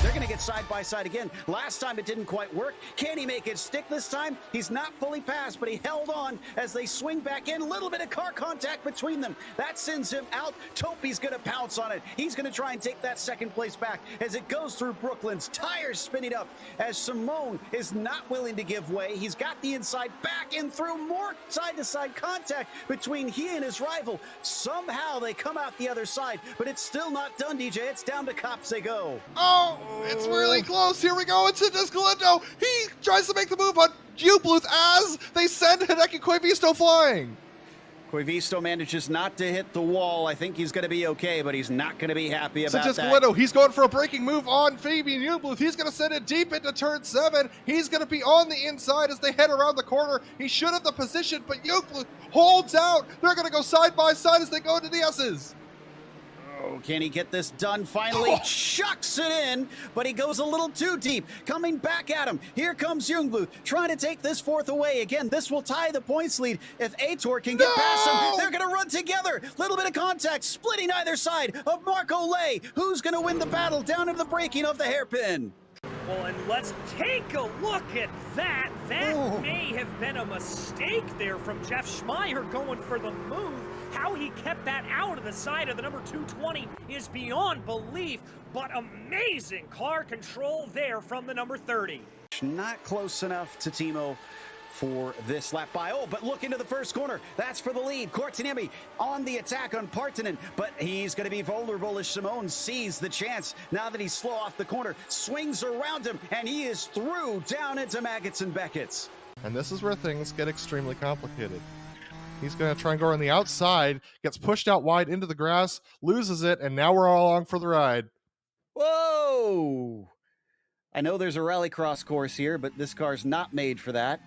They're going to get side by side again. Last time it didn't quite work. Can he make it stick this time? He's not fully passed, but he held on as they swing back in. A little bit of car contact between them. That sends him out. Topi's going to pounce on it. He's going to try and take that second place back as it goes through Brooklyn's tires spinning up as Simone is not willing to give way. He's got the inside back and through, more side-to-side contact between he and his rival. Somehow they come out the other side, but it's still not done, DJ. It's down to cops they go. Oh, it's really close. Here we go. It's into Galindo. He tries to make the move on U-Bluth as they send Hideki Koivisto flying. Koivisto manages not to hit the wall. I think he's going to be okay, but he's not going to be happy about that. Galindo, he's going for a braking move on Fabian U-Bluth. He's going to send it deep into turn 7. He's going to be on the inside as they head around the corner. He should have the position, but U-Bluth holds out. They're going to go side by side as they go into the S's. Oh, can he get this done finally? Oh. Chucks it in, but he goes a little too deep. Coming back at him. Here comes U-Bluth trying to take this fourth away. Again, this will tie the points lead. If Aitor can get past him, they're going to run together. Little bit of contact, splitting either side of Marco Lay. Who's going to win the battle down into the braking of the hairpin? Well, and let's take a look at that. That may have been a mistake there from Jeff Schmeier going for the move. How he kept that out of the side of the number 220 is beyond belief, but amazing car control there from the number 30. Not close enough to Timo for this lap by. Oh, but look into the first corner. That's for the lead. Kortaniemi on the attack on Partanen, but he's going to be vulnerable as Shimon sees the chance. Now that he's slow off the corner, swings around him, and he is through down into Maggots and Beckett's. And this is where things get extremely complicated. He's going to try and go on the outside, gets pushed out wide into the grass, loses it, and now we're all along for the ride. Whoa! I know there's a rallycross course here, but this car's not made for that.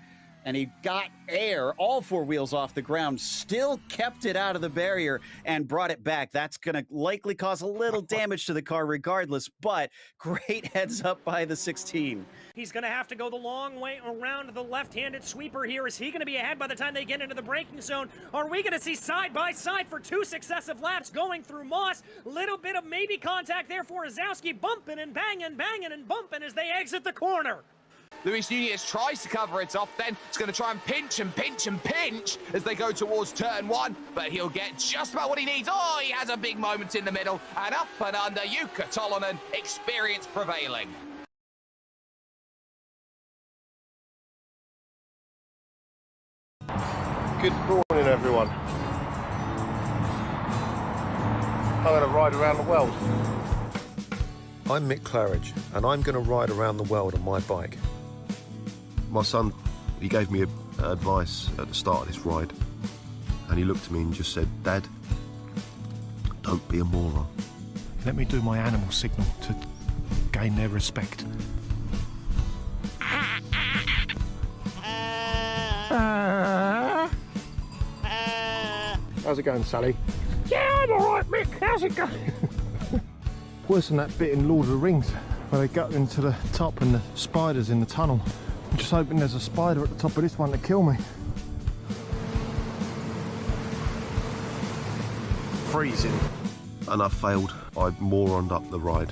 And he got air, all four wheels off the ground, still kept it out of the barrier and brought it back. That's going to likely cause a little damage to the car regardless, but great heads up by the 16. He's going to have to go the long way around the left-handed sweeper here. Is he going to be ahead by the time they get into the braking zone? Are we going to see side-by-side for 2 successive laps going through Moss? Little bit of maybe contact there for Ozowski, bumping and banging and bumping as they exit the corner. Luis Nunez tries to cover it off, then it's going to try and pinch as they go towards turn 1, but he'll get just about what he needs. Oh, he has a big moment in the middle, and up and under, Jukka Tolonen, experience prevailing. Good morning, everyone. I'm going to ride around the world. I'm Mick Claridge, and I'm going to ride around the world on my bike. My son, he gave me advice at the start of this ride, and he looked at me and just said, "Dad, don't be a moron." Let me do my animal signal to gain their respect. How's it going, Sally? Yeah, I'm alright, Mick. How's it going? Worse than that bit in Lord of the Rings where they got into the top and the spiders in the tunnel. I'm just hoping there's a spider at the top of this one to kill me. Freezing. And I failed. I moroned up the ride.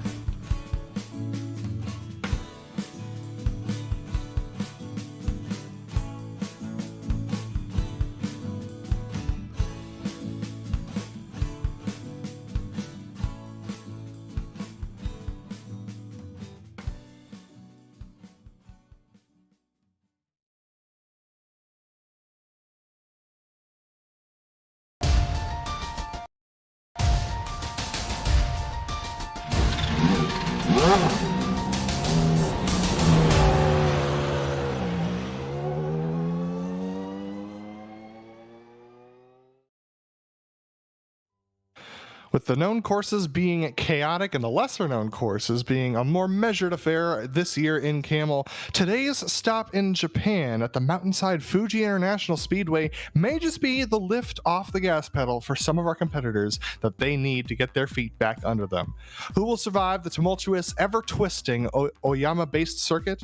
With the known courses being chaotic and the lesser known courses being a more measured affair this year in Camel, today's stop in Japan at the mountainside Fuji International Speedway may just be the lift off the gas pedal for some of our competitors that they need to get their feet back under them. Who will survive the tumultuous, ever-twisting Oyama-based circuit?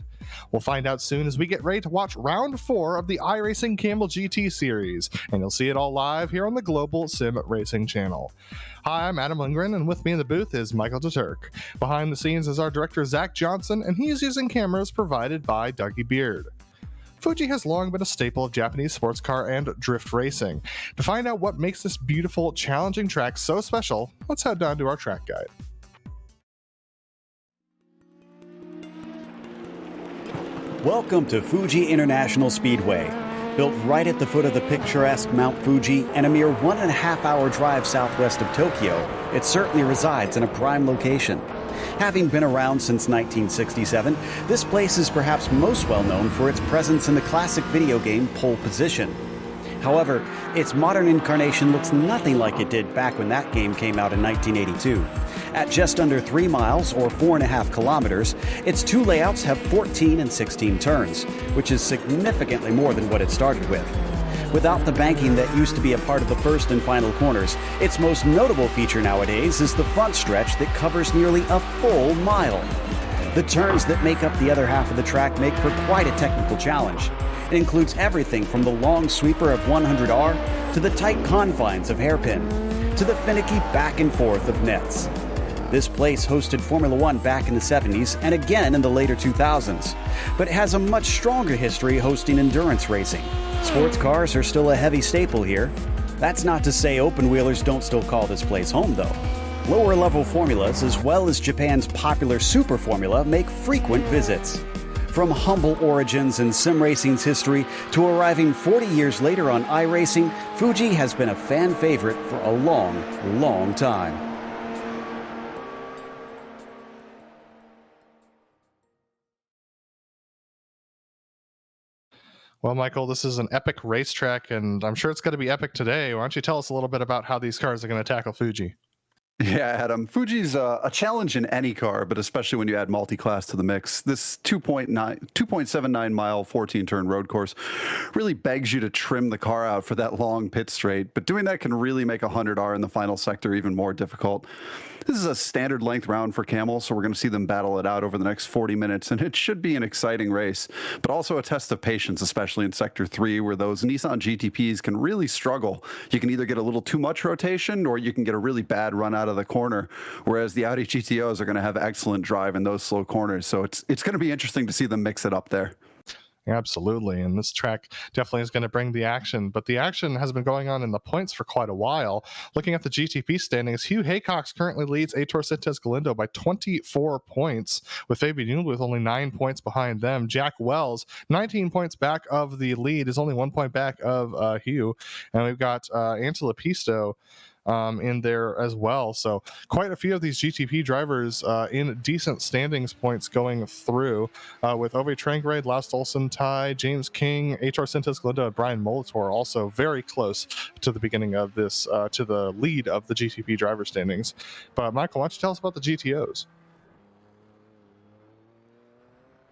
We'll find out soon as we get ready to watch round 4 of the iRacing Camel GT series, and you'll see it all live here on the Global SimRacing Channel. Hi, I'm Adam Lindgren, and with me in the booth is Michael DeTurk. Behind the scenes is our director, Zach Johnson, and he's using cameras provided by Dougie Beard. Fuji has long been a staple of Japanese sports car and drift racing. To find out what makes this beautiful, challenging track so special, let's head down to our track guide. Welcome to Fuji International Speedway. Built right at the foot of the picturesque Mount Fuji and a mere 1.5-hour drive southwest of Tokyo, it certainly resides in a prime location. Having been around since 1967, this place is perhaps most well known for its presence in the classic video game Pole Position. However, its modern incarnation looks nothing like it did back when that game came out in 1982. At just under 3 miles, or 4.5 kilometers, its two layouts have 14 and 16 turns, which is significantly more than what it started with. Without the banking that used to be a part of the first and final corners, its most notable feature nowadays is the front stretch that covers nearly a full mile. The turns that make up the other half of the track make for quite a technical challenge. It includes everything from the long sweeper of 100R to the tight confines of hairpin, to the finicky back and forth of nets. This place hosted Formula One back in the 70s and again in the later 2000s, but it has a much stronger history hosting endurance racing. Sports cars are still a heavy staple here. That's not to say open-wheelers don't still call this place home, though. Lower-level formulas, as well as Japan's popular Super Formula, make frequent visits. From humble origins in sim racing's history to arriving 40 years later on iRacing, Fuji has been a fan favorite for a long, long time. Well, Michael, this is an epic racetrack, and I'm sure it's going to be epic today. Why don't you tell us a little bit about how these cars are going to tackle Fuji? Yeah, Adam. Fuji's a challenge in any car, but especially when you add multi-class to the mix. This 2.79 mile, 14-turn road course really begs you to trim the car out for that long pit straight, but doing that can really make a 100R in the final sector even more difficult. This is a standard length round for Kamel, so we're going to see them battle it out over the next 40 minutes, and it should be an exciting race, but also a test of patience, especially in Sector 3, where those Nissan GTPs can really struggle. You can either get a little too much rotation, or you can get a really bad run out of the corner, whereas the Audi GTOs are going to have excellent drive in those slow corners, so it's going to be interesting to see them mix it up there. Absolutely, and this track definitely is going to bring the action, but the action has been going on in the points for quite a while. Looking at the GTP standings, Hugh Haycox currently leads Aitor Sintes Galindo by 24 points, with Fabian Newell with only 9 points behind them. Jack Wells, 19 points back of the lead, is only 1 point back of Hugh, and we've got Angela Pisto in there as well. So quite a few of these GTP drivers in decent standings points going through, with Ove Trangrade, Laust Olsen, Ty, James King, Aitor Sintes Galindo, and Brian Molitor also very close to the beginning of this, to the lead of the GTP driver standings. But Michael, why don't you tell us about the GTOs?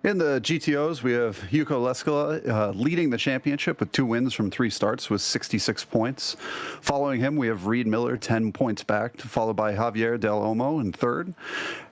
In the GTOs, we have Yuko Leskala leading the championship with 2 wins from 3 starts with 66 points. Following him, we have Reed Miller, 10 points back, followed by Javier Del Olmo in 3rd.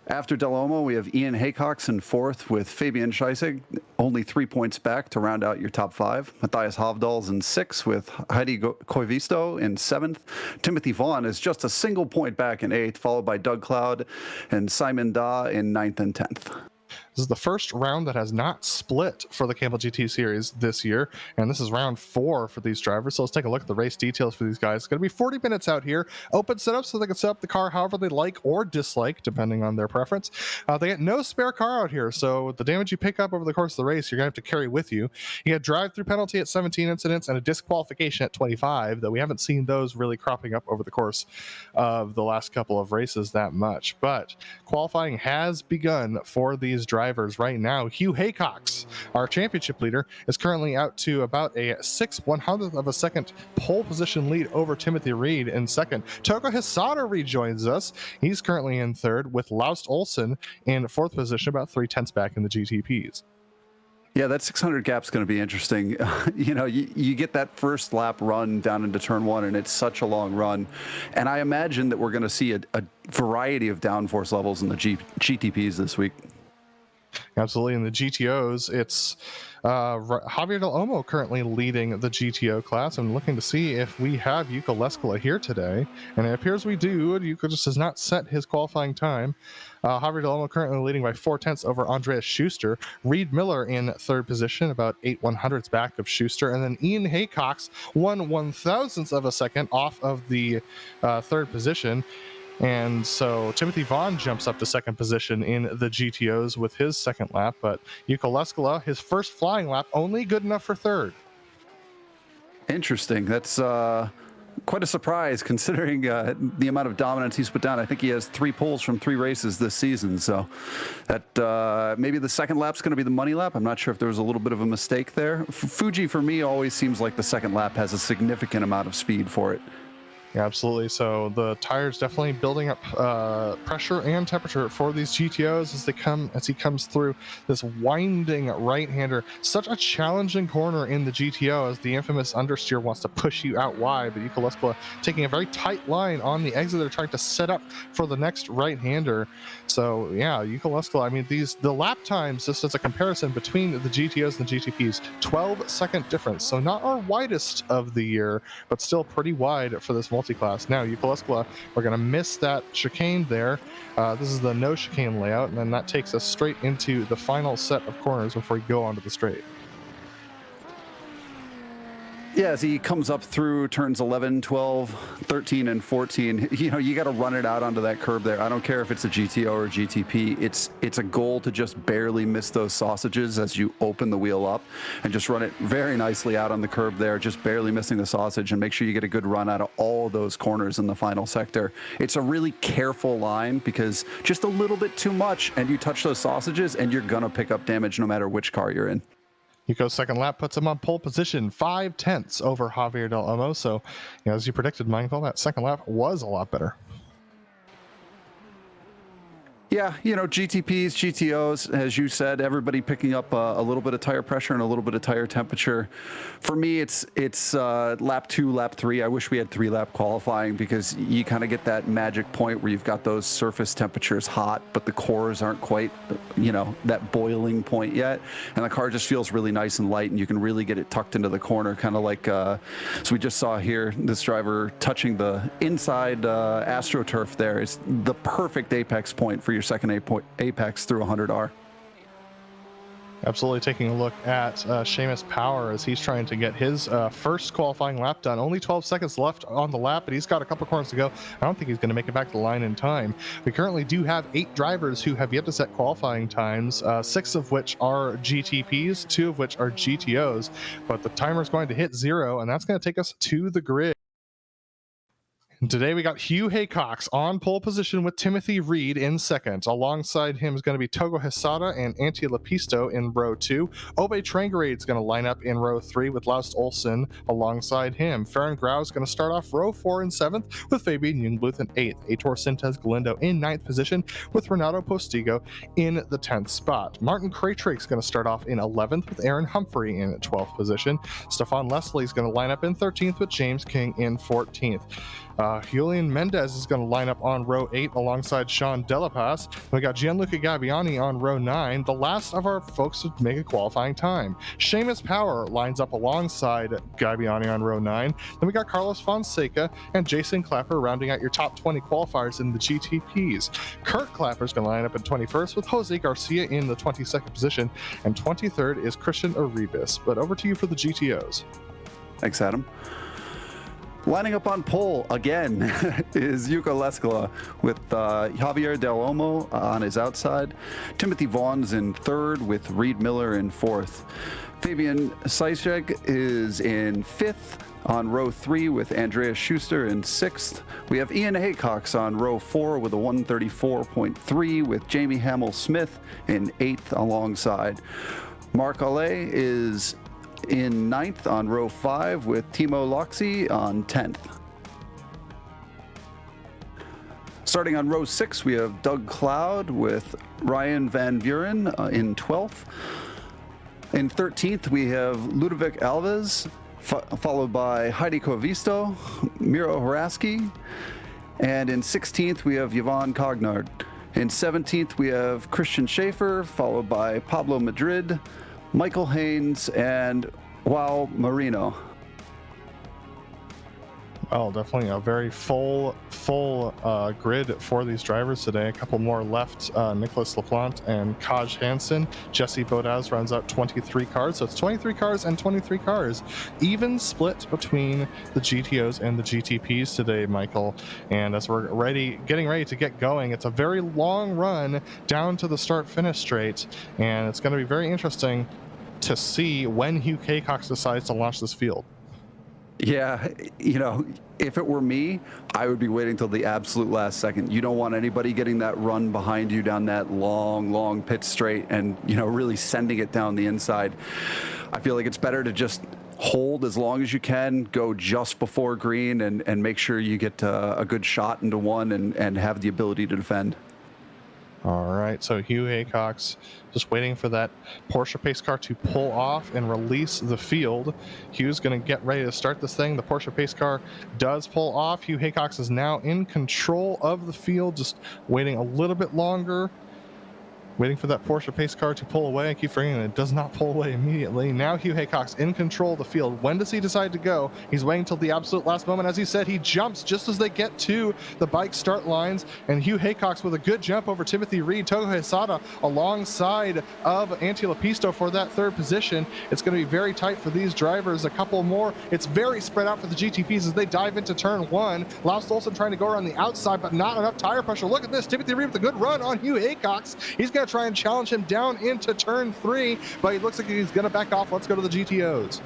After Del Olmo, we have Ian Haycox in 4th with Fabian Scheissig, only 3 points back to round out your top 5. Matthias Hovdal's in 6th with Heidi Koivisto in 7th. Timothy Vaughn is just a single point back in 8th, followed by Doug Cloud and Simon Da in 9th and 10th. This is the first round that has not split for the Kamel GT series this year, and this is round 4 for these drivers. So let's take a look at the race details for these guys. It's going to be 40 minutes out here, open setup, so they can set up the car however they like or dislike, depending on their preference. They get no spare car out here, so the damage you pick up over the course of the race, you're going to have to carry with you. You get drive-through penalty at 17 incidents and a disqualification at 25, though we haven't seen those really cropping up over the course of the last couple of races that much. But qualifying has begun for these drivers right now. Hugh Haycox, our championship leader, is currently out to about a 6/100th of a second pole position lead over Timothy Reed in 2nd. Togo Hisada rejoins us. He's currently in 3rd, with Laust Olsen in 4th position, about 3/10 back in the GTPs. Yeah, that 600 gap's going to be interesting. You know, you get that first lap run down into turn 1, and it's such a long run. And I imagine that we're going to see a variety of downforce levels in the GTPs this week. Absolutely. In the GTOs, it's Javier Del Olmo currently leading the GTO class. I'm looking to see if we have Yuko Leskala here today, and it appears we do. Yuko just has not set his qualifying time. Javier Del Olmo currently leading by 4/10 over Andreas Schuster. Reed Miller in 3rd position, about 8/100ths back of Schuster, and then Ian Haycox 1/1000th of a second off of the 3rd position. And so Timothy Vaughn jumps up to 2nd position in the GTOs with his 2nd lap, but Yuko Leskala, his first flying lap, only good enough for 3rd. Interesting. That's quite a surprise considering the amount of dominance he's put down. I think he has 3 poles from 3 races this season, so that maybe the 2nd lap's going to be the money lap. I'm not sure if there was a little bit of a mistake there. Fuji, for me, always seems like the 2nd lap has a significant amount of speed for it. Yeah, absolutely. So the tires definitely building up pressure and temperature for these GTOs as he comes through this winding right-hander. Such a challenging corner in the GTO as the infamous understeer wants to push you out wide, but Yuko Leskala taking a very tight line on the exit. They're trying to set up for the next right-hander. So yeah, Yuko Leskala, I mean, the lap times, just as a comparison between the GTOs and the GTPs, 12-second difference. So not our widest of the year, but still pretty wide for this multi-class. Now, Yuko Leskala, we're going to miss that chicane there. This is the no chicane layout, and then that takes us straight into the final set of corners before we go onto the straight. Yeah, as he comes up through turns 11, 12, 13, and 14, you got to run it out onto that curb there. I don't care if it's a GTO or a GTP. It's a goal to just barely miss those sausages as you open the wheel up and just run it very nicely out on the curb there, just barely missing the sausage, and make sure you get a good run out of all those corners in the final sector. It's a really careful line because just a little bit too much and you touch those sausages and you're going to pick up damage no matter which car you're in. Yuko's second lap puts him on pole position, 5/10 over Javier Del Olmo. So, as you predicted, Michael, that second lap was a lot better. Yeah, GTPs, GTOs, as you said, everybody picking up a little bit of tire pressure and a little bit of tire temperature. For me, it's lap 2, lap 3. I wish we had 3-lap qualifying because you kind of get that magic point where you've got those surface temperatures hot, but the cores aren't quite, that boiling point yet. And the car just feels really nice and light, and you can really get it tucked into the corner, kind of like, so we just saw here, this driver touching the inside AstroTurf there is the perfect apex point for your second apex through 100R. Absolutely. Taking a look at Seamus Power as he's trying to get his first qualifying lap done. Only 12 seconds left on the lap, but he's got a couple corners to go. I don't think he's going to make it back to the line in time. We currently do have 8 drivers who have yet to set qualifying times, 6 of which are GTPs, 2 of which are GTOs, but the timer is going to hit 0, and that's going to take us to the grid. Today we got Hugh Haycox on pole position with Timothy Reed in second. Alongside him is going to be Togo Hisada and Antti Lapisto in row 2. Ove Trangarade is going to line up in row 3 with Laust Olsen alongside him. Farron Grau is going to start off row 4 and 7th with Fabian Jungbluth in 8th. Aitor Sintez Galindo in 9th position with Renato Postigo in the 10th spot. Martin Kraytrick is going to start off in 11th with Aaron Humphrey in 12th position. Stefan Leslie is going to line up in 13th with James King in 14th. Julian Mendez is going to line up on row 8 alongside Sean Delapas. We got Gianluca Gabbiani on row 9, the last of our folks to make a qualifying time. Seamus Power lines up alongside Gabbiani on row 9. Then we got Carlos Fonseca and Jason Clapper rounding out your top 20 qualifiers in the GTPs. Kurt Clapper is going to line up in 21st with Jose Garcia in the 22nd position, and 23rd is Christian Arribas. But over to you for the GTOs. Thanks, Adam. Lining up on pole again is Yuko Leskala with Javier Del Olmo on his outside. Timothy Vaughn's in 3rd with Reed Miller in 4th. Fabian Seisjek is in 5th on row 3 with Andreas Schuster in 6th. We have Ian Haycox on row 4 with a 134.3 with Jamie Hamill-Smith in 8th alongside. Marc Allais is in 9th on row 5 with Timo Loxi on 10th. Starting on row 6, we have Doug Cloud with Ryan Van Buren in 12th. In 13th, we have Ludovic Alves, followed by Heidi Covisto, Miro Haraski. And in 16th, we have Yvonne Cognard. In 17th, we have Christian Schaefer, followed by Pablo Madrid, Michael Haynes, and Wow Marino. Well, definitely a very full grid for these drivers today. A couple more left, Nicholas LaPlante and Kaj Hansen. Jesse Bodaz rounds out 23 cars. So it's 23 cars and 23 cars. Even split between the GTOs and the GTPs today, Michael. And as we're getting ready to get going, it's a very long run down to the start-finish straight. And it's going to be very interesting to see when Hugh Haycox decides to launch this field. Yeah, if it were me, I would be waiting till the absolute last second. You don't want anybody getting that run behind you down that long pit straight and, really sending it down the inside. I feel like it's better to just hold as long as you can, go just before green, and make sure you get a good shot into one and have the ability to defend. All right, so Hugh Haycox just waiting for that Porsche pace car to pull off and release the field. Hugh's going to get ready to start this thing. The Porsche pace car does pull off. Hugh Haycox is now in control of the field, just waiting a little bit longer. waiting for that Porsche pace car to pull away. I keep forgetting it does not pull away immediately. Now Hugh Haycock's in control of the field. When does he decide to go? He's waiting until the absolute last moment. As he said, he jumps just as they get to the bike start lines, and Hugh Haycock's with a good jump over Timothy Reed. Togo Hisada alongside of Antti Lapisto for that third position. It's going to be very tight for these drivers. A couple more. It's very spread out for the GTPs as they dive into turn one. Lars Olsen trying to go around the outside, but not enough tire pressure. Look at this. Timothy Reed with a good run on Hugh Haycock's. He's going to try and challenge him down into turn three, but he looks like he's going to back off. Let's go to the GTOs.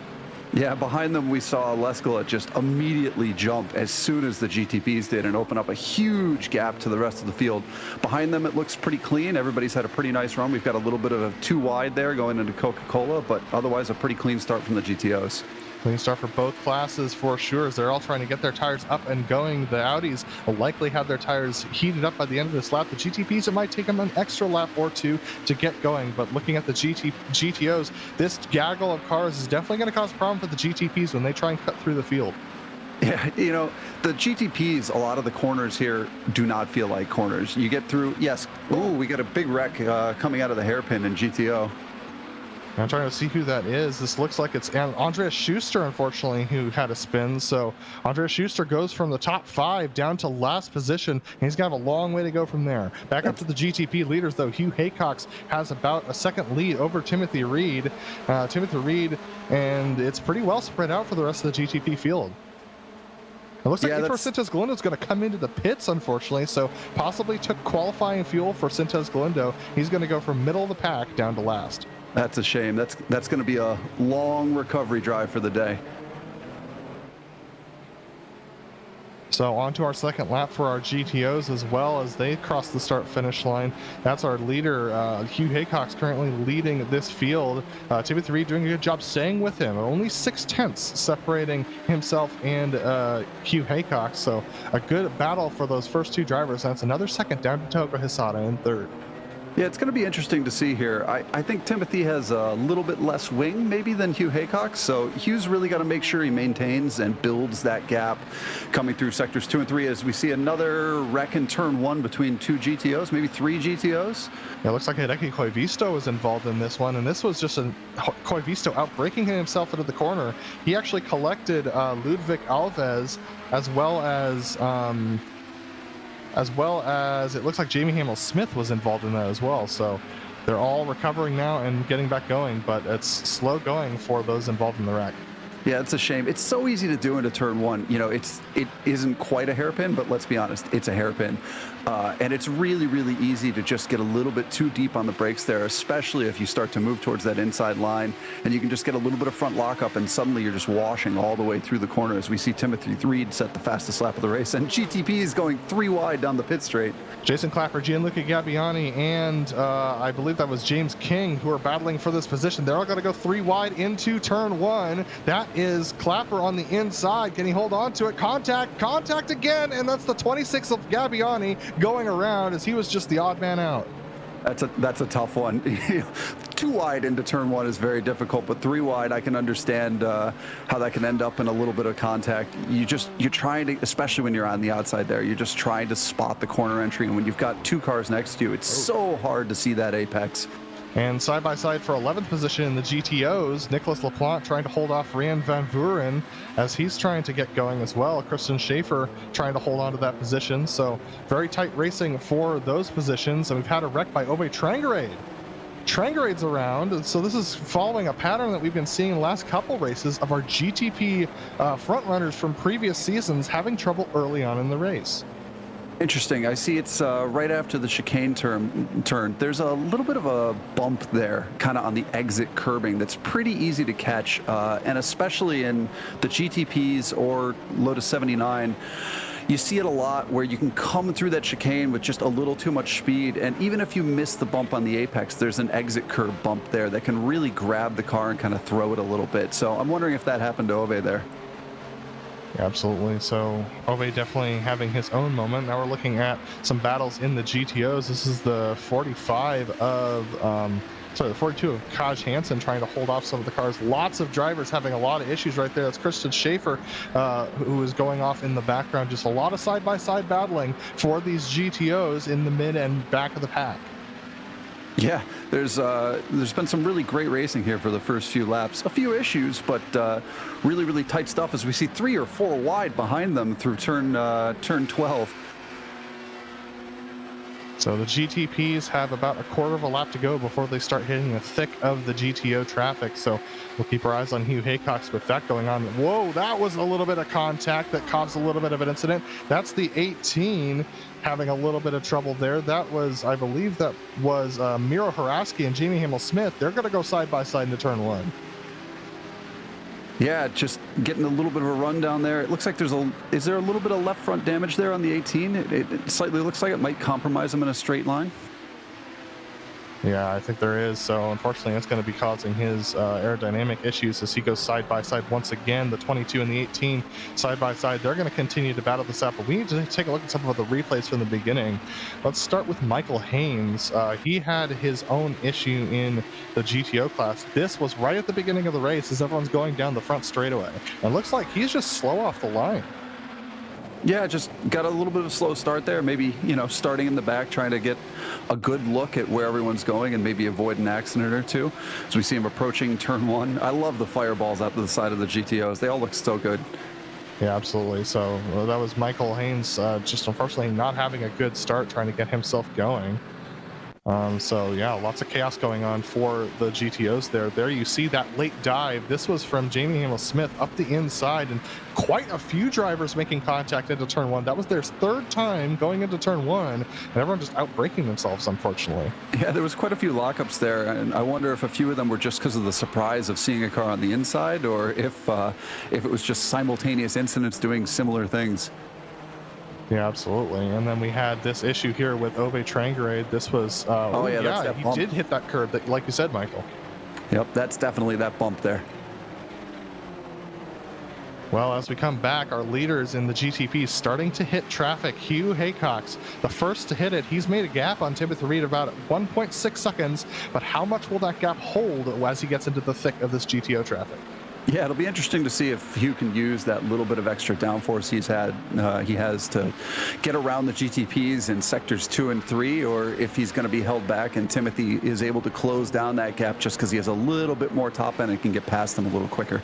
Yeah, behind them we saw Leskala just immediately jump as soon as the GTPs did and open up a huge gap to the rest of the field. Behind them it looks pretty clean. Everybody's had a pretty nice run. We've got a little bit of a too wide there going into Coca-Cola, but otherwise a pretty clean start from the GTOs. Clean start for both classes for sure, as they're all trying to get their tires up and going. The Audis will likely have their tires heated up by the end of this lap. The GTPs, it might take them an extra lap or two to get going, but looking at the GTOs, this gaggle of cars is definitely going to cause a problem for the GTPs when they try and cut through the field. Yeah, you know, the GTPs, a lot of the corners here do not feel like corners. You get through, yes, ooh, we got a big wreck coming out of the hairpin in GTO. I'm trying to see who that is. This looks like it's Andreas Schuster, unfortunately, who had a spin. So Andreas Schuster goes from the top 5 down to last position, and he's got a long way to go from there. Back up to the GTP leaders, though. Hugh Haycock's has about a second lead over Timothy Reed. And it's pretty well spread out for the rest of the GTP field. It looks like Heitor Sintes Galindo is going to come into the pits, unfortunately, so possibly took qualifying fuel for Sintes Galindo. He's going to go from middle of the pack down to last. That's a shame. That's going to be a long recovery drive for the day. So on to our second lap for our GTOs as well as they cross the start-finish line. That's our leader. Hugh Haycock's currently leading this field. Timothy Reed doing a good job staying with him. Only 0.6 separating himself and Hugh Haycock. So a good battle for those first two drivers. That's another second down to Togo Hisada in third. Yeah, it's going to be interesting to see here. I think Timothy has a little bit less wing maybe than Hugh Haycock, so Hugh's really got to make sure he maintains and builds that gap coming through sectors 2 and 3 as we see another wreck in turn 1 between 2 GTOs, maybe 3 GTOs. Yeah, it looks like Hideki Koivisto was involved in this one, and this was just Koivisto outbreaking himself into the corner. He actually collected Ludwig Alves as well as it looks like Jamie Hamill-Smith was involved in that as well. So they're all recovering now and getting back going, but it's slow going for those involved in the wreck. Yeah, it's a shame. It's so easy to do into turn 1. You know, it isn't quite a hairpin, but let's be honest, it's a hairpin. And it's really, really easy to just get a little bit too deep on the brakes there, especially if you start to move towards that inside line, and you can just get a little bit of front lockup, and suddenly you're just washing all the way through the corner as we see Timothy Reed set the fastest lap of the race, and GTP is going 3 wide down the pit straight. Jason Clapper, Gianluca Gabbiani, and I believe that was James King who are battling for this position. They're all going to go 3 wide into turn 1. That is Clapper on the inside. Can he hold on to it? Contact again, and that's the 26 of Gabbiani going around as he was just the odd man out. That's a tough one. 2 wide into turn 1 is very difficult, but 3 wide, I can understand how that can end up in a little bit of contact. You're trying to, especially when you're on the outside there, you're just trying to spot the corner entry, and when you've got 2 cars next to you, it's so hard to see that apex. And side by side for 11th position in the GTOs, Nicholas Laplante trying to hold off Rian Van Vuren as he's trying to get going as well. Christian Schaefer trying to hold on to that position. So very tight racing for those positions. And we've had a wreck by Ove Trangarade. Trangarade's around, and so this is following a pattern that we've been seeing in the last couple races of our GTP front runners from previous seasons having trouble early on in the race. Interesting. I see it's right after the chicane turn. There's a little bit of a bump there, kind of on the exit curbing that's pretty easy to catch, and especially in the GTPs or Lotus 79, you see it a lot where you can come through that chicane with just a little too much speed, and even if you miss the bump on the apex, there's an exit curb bump there that can really grab the car and kind of throw it a little bit. So I'm wondering if that happened to Ove there. Absolutely. So Ove definitely having his own moment. Now we're looking at some battles in the GTOs. This is the 45 of the 42 of Kaj Hansen trying to hold off some of the cars. Lots of drivers having a lot of issues right there. That's Christian Schaefer who is going off in the background. Just a lot of side-by-side battling for these GTOs in the mid and back of the pack. Yeah, there's been some really great racing here for the first few laps. A few issues, but really tight stuff as we see 3 or 4 wide behind them through turn 12. So the GTPs have about a quarter of a lap to go before they start hitting the thick of the GTO traffic. So we'll keep our eyes on Hugh Haycox with that going on. Whoa, that was a little bit of contact that caused a little bit of an incident. That's the 18 having a little bit of trouble there. That was, I believe that was Miro Haraski and Jamie Hamill-Smith. They're going to go side by side into turn 1. Yeah, just getting a little bit of a run down there. It looks like is there a little bit of left front damage there on the 18? It slightly looks like it might compromise him in a straight line. Yeah, I think there is. So unfortunately, that's going to be causing his aerodynamic issues as he goes side by side once again. The 22 and the 18 side by side. They're going to continue to battle this out, but we need to take a look at some of the replays from the beginning. Let's start with Michael Haynes. He had his own issue in the GTO class. This was right at the beginning of the race as everyone's going down the front straightaway. And it looks like he's just slow off the line. Yeah, just got a little bit of a slow start there. Maybe, starting in the back, trying to get a good look at where everyone's going and maybe avoid an accident or two. As we see him approaching turn 1. I love the fireballs out to the side of the GTOs. They all look so good. Yeah, absolutely. So that was Michael Haynes just unfortunately not having a good start, trying to get himself going. So yeah, lots of chaos going on for the GTOs there. There you see that late dive. This was from Jamie Hamill-Smith up the inside, and quite a few drivers making contact into turn 1. That was their 3rd time going into turn 1, and everyone just out-braking themselves, unfortunately. Yeah, there was quite a few lockups there, and I wonder if a few of them were just because of the surprise of seeing a car on the inside, or if it was just simultaneous incidents doing similar things. Yeah, absolutely. And then we had this issue here with Ove Trangarade. This was, that's that he bump. did hit that curb, that, like you said, Michael. Yep, that's definitely that bump there. Well, as we come back, our leaders in the GTP starting to hit traffic. Hugh Haycox, the first to hit it. He's made a gap on Timothy Reed about 1.6 seconds, but how much will that gap hold as he gets into the thick of this GTO traffic? Yeah, it'll be interesting to see if Hugh can use that little bit of extra downforce he has to get around the GTPs in sectors 2 and 3, or if he's going to be held back and Timothy is able to close down that gap just because he has a little bit more top end and can get past them a little quicker.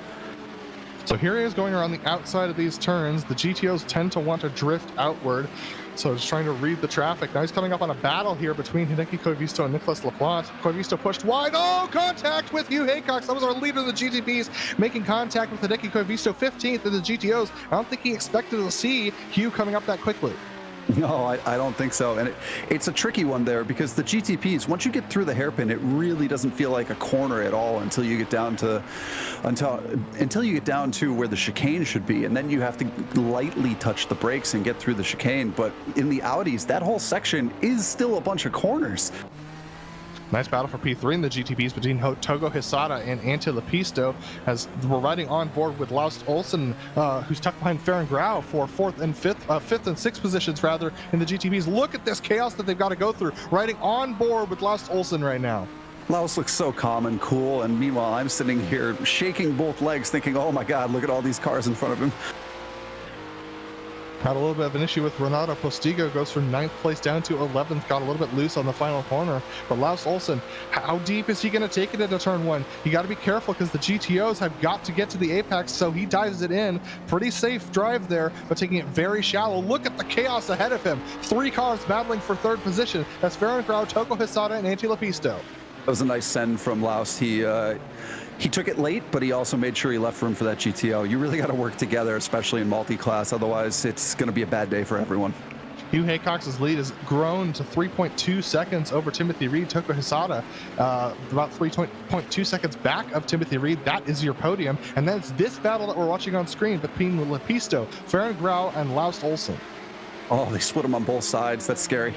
So here he is going around the outside of these turns. The GTOs tend to want to drift outward, so just trying to read the traffic. Now he's coming up on a battle here between Hideki Koivisto and Nicholas Laplante. Koivisto pushed wide. Oh, contact with Hugh Haycox. That was our leader of the GTPs, making contact with Hideki Koivisto, 15th in the GTOs. I don't think he expected to see Hugh coming up that quickly. No, I don't think so. And it's a tricky one there because the GTPs, once you get through the hairpin, it really doesn't feel like a corner at all until you get down to where the chicane should be. And then you have to lightly touch the brakes and get through the chicane. But in the Audis, that whole section is still a bunch of corners. Nice battle for P3 in the GTPs between Togo Hisada and Ante Lepisto, as we're riding on board with Laust Olsen, who's tucked behind Farron Grau for fifth and sixth positions rather in the GTPs. Look at this chaos that they've got to go through, riding on board with Laust Olsen right now. Laos looks so calm and cool, and meanwhile I'm sitting here shaking both legs thinking, oh my god, look at all these cars in front of him. Had a little bit of an issue with Renato Postigo, goes from 9th place down to 11th, got a little bit loose on the final corner. But Laus Olsen, how deep is he going to take it into turn 1? You got to be careful because the GTOs have got to get to the apex, so he dives it in. Pretty safe drive there, but taking it very shallow. Look at the chaos ahead of him. 3 cars battling for 3rd position. That's Farron Grau, Togo Hisada, and Ante Lepisto. That was a nice send from Laos. He took it late, but he also made sure he left room for that GTO. You really got to work together, especially in multi-class. Otherwise, it's going to be a bad day for everyone. Hugh Haycox's lead has grown to 3.2 seconds over Timothy Reed. Togo Hisada, about 3.2 seconds back of Timothy Reed. That is your podium. And then it's this battle that we're watching on screen between Lepisto, Farron Grau, and Laust Olsen. Oh, they split him on both sides. That's scary.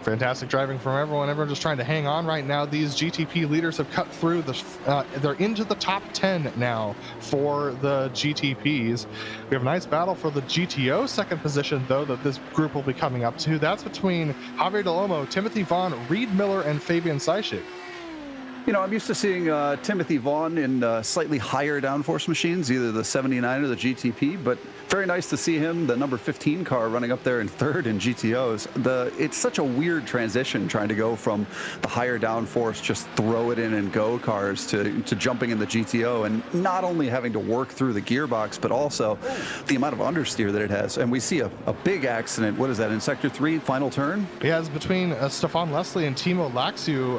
Fantastic driving from everyone. Everyone just trying to hang on right now. These GTP leaders have cut through. They're into the top 10 now for the GTPs. We have a nice battle for the GTO 2nd position, though, that this group will be coming up to. That's between Javier Del Olmo, Timothy Vaughn, Reed Miller, and Fabian Seischig. You know, I'm used to seeing Timothy Vaughn in slightly higher downforce machines, either the 79 or the GTP, but very nice to see him, the number 15 car, running up there in third in GTOs. It's such a weird transition trying to go from the higher downforce, just throw it in and go cars to jumping in the GTO, and not only having to work through the gearbox, but also the amount of understeer that it has. And we see a big accident. What is that, in Sector 3, final turn? Yeah, it's between Stefan Leslie and Timo Laxiu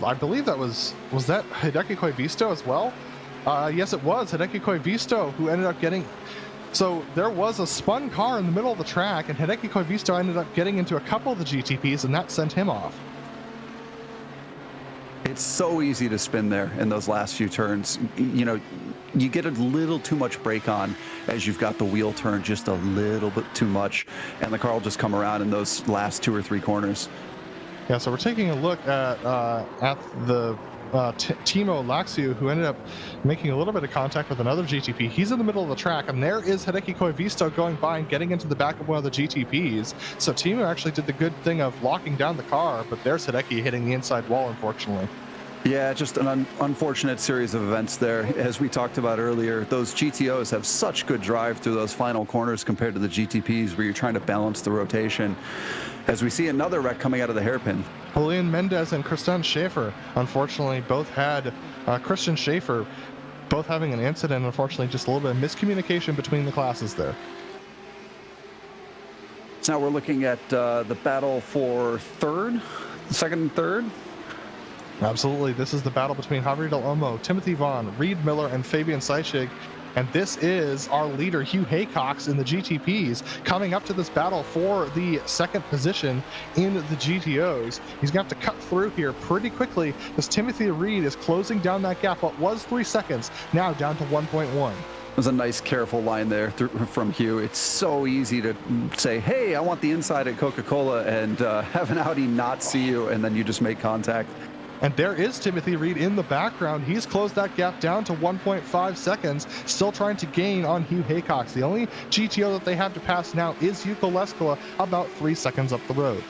I believe that was that Hideki Koivisto as well? Yes, it was Hideki Koivisto who ended up getting... So there was a spun car in the middle of the track, and Hideki Koivisto ended up getting into a couple of the GTPs, and that sent him off. It's so easy to spin there in those last few turns. You know, you get a little too much brake on as you've got the wheel turned just a little bit too much, and the car will just come around in those last 2 or 3 corners. Yeah, so we're taking a look at the Timo Laxiu, who ended up making a little bit of contact with another GTP. He's in the middle of the track, and there is Hideki Koivisto going by and getting into the back of one of the GTPs. So Timo actually did the good thing of locking down the car, but there's Hideki hitting the inside wall, unfortunately. Yeah, just an unfortunate series of events there. As we talked about earlier, those GTOs have such good drive through those final corners compared to the GTPs, where you're trying to balance the rotation. As we see another wreck coming out of the hairpin. Julian Mendez and Christian Schaefer, unfortunately, both had Christian Schaefer both having an incident. Unfortunately, just a little bit of miscommunication between the classes there. So now we're looking at the battle for second and third. Absolutely. This is the battle between Javier Del Olmo, Timothy Vaughn, Reed Miller, and Fabian Seischig. And this is our leader, Hugh Haycox, in the GTPs, coming up to this battle for the second position in the GTOs. He's going to have to cut through here pretty quickly as Timothy Reed is closing down that gap. What was 3 seconds, now down to 1.1. There's a nice, careful line there from Hugh. It's so easy to say, hey, I want the inside at Coca-Cola, and have an Audi not see you, and then you just make contact. And there is Timothy Reed in the background. He's closed that gap down to 1.5 seconds, still trying to gain on Hugh Haycox. The only GTO that they have to pass now is Jukka Leskila, about 3 seconds up the road.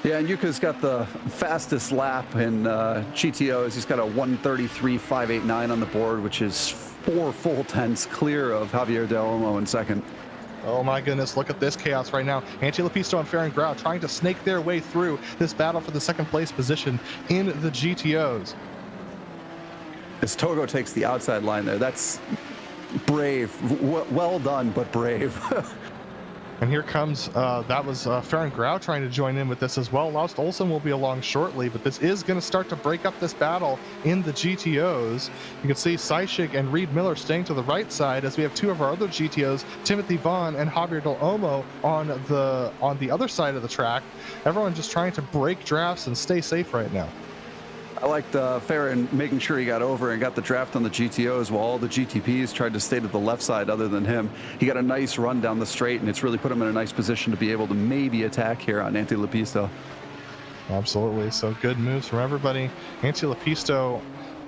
Yeah, and Jukka's got the fastest lap in GTOs. He's got a 1:33.589 on the board, which is 4 full tenths clear of Javier Del Olmo in second. Oh my goodness, look at this chaos right now. Antti Lepisto and Farron Grau trying to snake their way through this battle for the second place position in the GTOs. As Togo takes the outside line there, that's brave. Well done, but brave. And here comes, that was Farron Grau trying to join in with this as well. Laust Olsen will be along shortly, but this is going to start to break up this battle in the GTOs. You can see Seischig and Reed Miller staying to the right side as we have 2 of our other GTOs, Timothy Vaughn and Javier Del Olmo, on the other side of the track. Everyone just trying to break drafts and stay safe right now. I liked Farron making sure he got over and got the draft on the GTOs while all the GTPs tried to stay to the left side other than him. He got a nice run down the straight, and it's really put him in a nice position to be able to maybe attack here on Antti Lepisto. Absolutely. So good moves from everybody. Antti Lepisto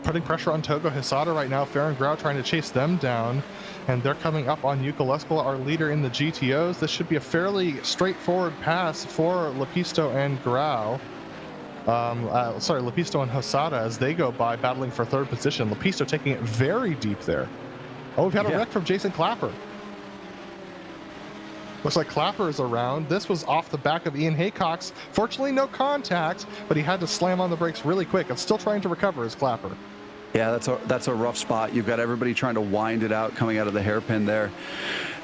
putting pressure on Togo Hisada right now. Farron Grau trying to chase them down, and they're coming up on Jukka Leskila, our leader in the GTOs. This should be a fairly straightforward pass for Lepisto and Grau. Lepisto and Hosada as they go by battling for third position. Lepisto taking it very deep there. Oh, we've had a wreck from Jason Clapper. Looks like Clapper is around. This was off the back of Ian Haycox. Fortunately, no contact, but he had to slam on the brakes really quick and still trying to recover as Clapper. Yeah, that's a rough spot. You've got everybody trying to wind it out coming out of the hairpin there,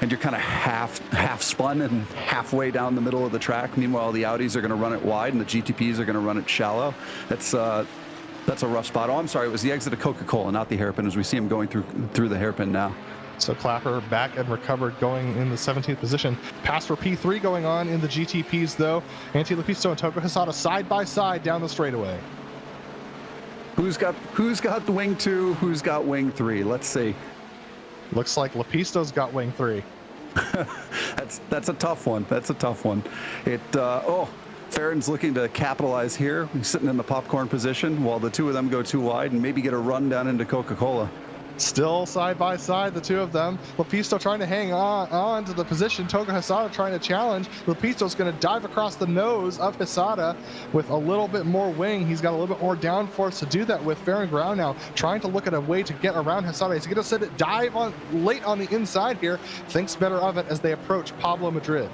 and you're kind of half spun and halfway down the middle of the track. Meanwhile, the Audis are going to run it wide and the GTPs are going to run it shallow. That's a rough spot. Oh, I'm sorry, it was the exit of Coca-Cola, not the hairpin, as we see him going through the hairpin now. So Clapper back and recovered, going in the 17th position. Pass for P3 going on in the GTPs though. Antti Lepisto and Togo Hisada side by side down the straightaway. Who's got the wing 2? Who's got wing 3? Let's see. Looks like Lepisto's got wing 3. That's a tough one. That's a tough one. Farron's looking to capitalize here. He's sitting in the popcorn position while the 2 of them go too wide and maybe get a run down into Coca-Cola. Still side by side, the two of them. Lepisto trying to hang on to the position. Togo Hisada trying to challenge. Lepisto's going to dive across the nose of Hisada with a little bit more wing. He's got a little bit more downforce to do that with. Fair and ground now, trying to look at a way to get around Hisada. He's going to set it dive on late on the inside here. Thinks better of it as they approach Pablo Madrid.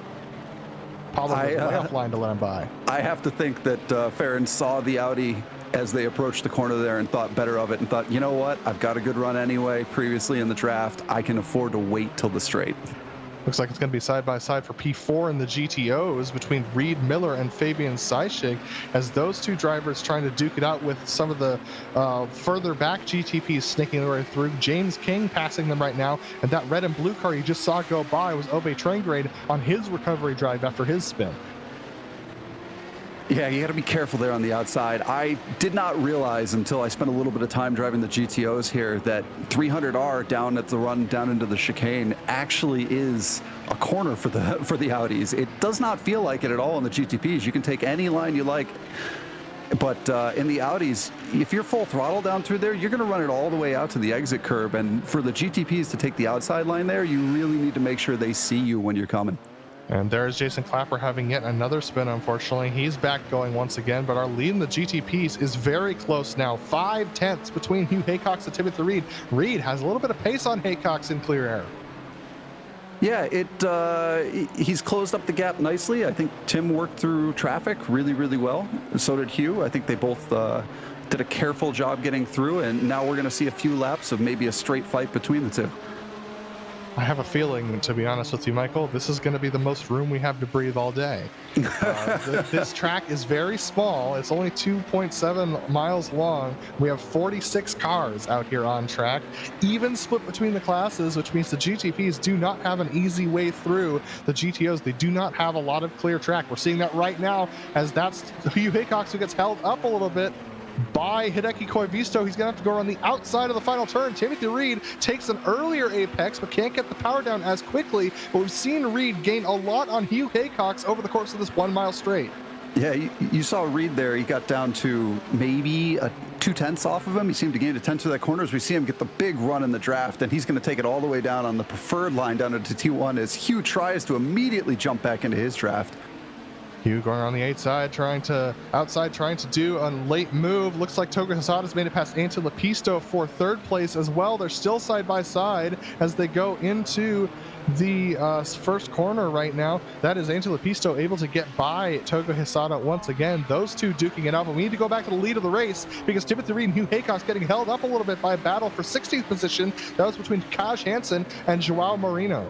Pablo way offline to let him by. I have to think that Farron saw the Audi as they approached the corner there and thought better of it and thought, you know what, I've got a good run anyway previously in the draft. I can afford to wait till the straight. Looks like it's going to be side by side for P4 in the GTOs between Reed Miller and Fabian Seischig, as those two drivers trying to duke it out with some of the further back GTPs sneaking their way through. James King passing them right now, and that red and blue car you just saw go by was Obe Trengrade on his recovery drive after his spin. Yeah, you got to be careful there on the outside. I did not realize until I spent a little bit of time driving the GTOs here that 300R down at the run down into the chicane actually is a corner for the Audis. It does not feel like it at all in the GTPs. You can take any line you like. But in the Audis, if you're full throttle down through there, you're going to run it all the way out to the exit curb. And for the GTPs to take the outside line there, you really need to make sure they see you when you're coming. And there's Jason Clapper having yet another spin, unfortunately. He's back going once again, but our lead in the GTPs is very close now. 5/10 between Hugh Haycox and Timothy Reed. Reed has a little bit of pace on Haycox in clear air. Yeah, he's closed up the gap nicely. I think Tim worked through traffic really, really well. So did Hugh. I think they both did a careful job getting through, and now we're going to see a few laps of maybe a straight fight between the two. I have a feeling, to be honest with you, Michael, this is going to be the most room we have to breathe all day. This track is very small. It's only 2.7 miles long. We have 46 cars out here on track, even split between the classes, which means the GTPs do not have an easy way through. The GTOs, they do not have a lot of clear track. We're seeing that right now, as that's Hugh Haycox who gets held up a little bit by Hideki Koivisto. He's going to have to go around the outside of the final turn. Timothy Reed takes an earlier apex, but can't get the power down as quickly. But we've seen Reed gain a lot on Hugh Haycox over the course of this 1 mile straight. Yeah, you saw Reed there. He got down to maybe a 2/10 off of him. He seemed to gain a 10 to that corner as we see him get the big run in the draft, and he's going to take it all the way down on the preferred line down into T1 as Hugh tries to immediately jump back into his draft. Hugh going on the outside, trying to do a late move. Looks like Togo Hisada's made it past Anton Lepisto for third place as well. They're still side by side as they go into the first corner right now. That is Anton Lepisto able to get by Togo Hisada once again. Those two duking it out, but we need to go back to the lead of the race because Timothy Reed and Hugh Haycox getting held up a little bit by a battle for 16th position. That was between Kaj Hansen and Joao Marino.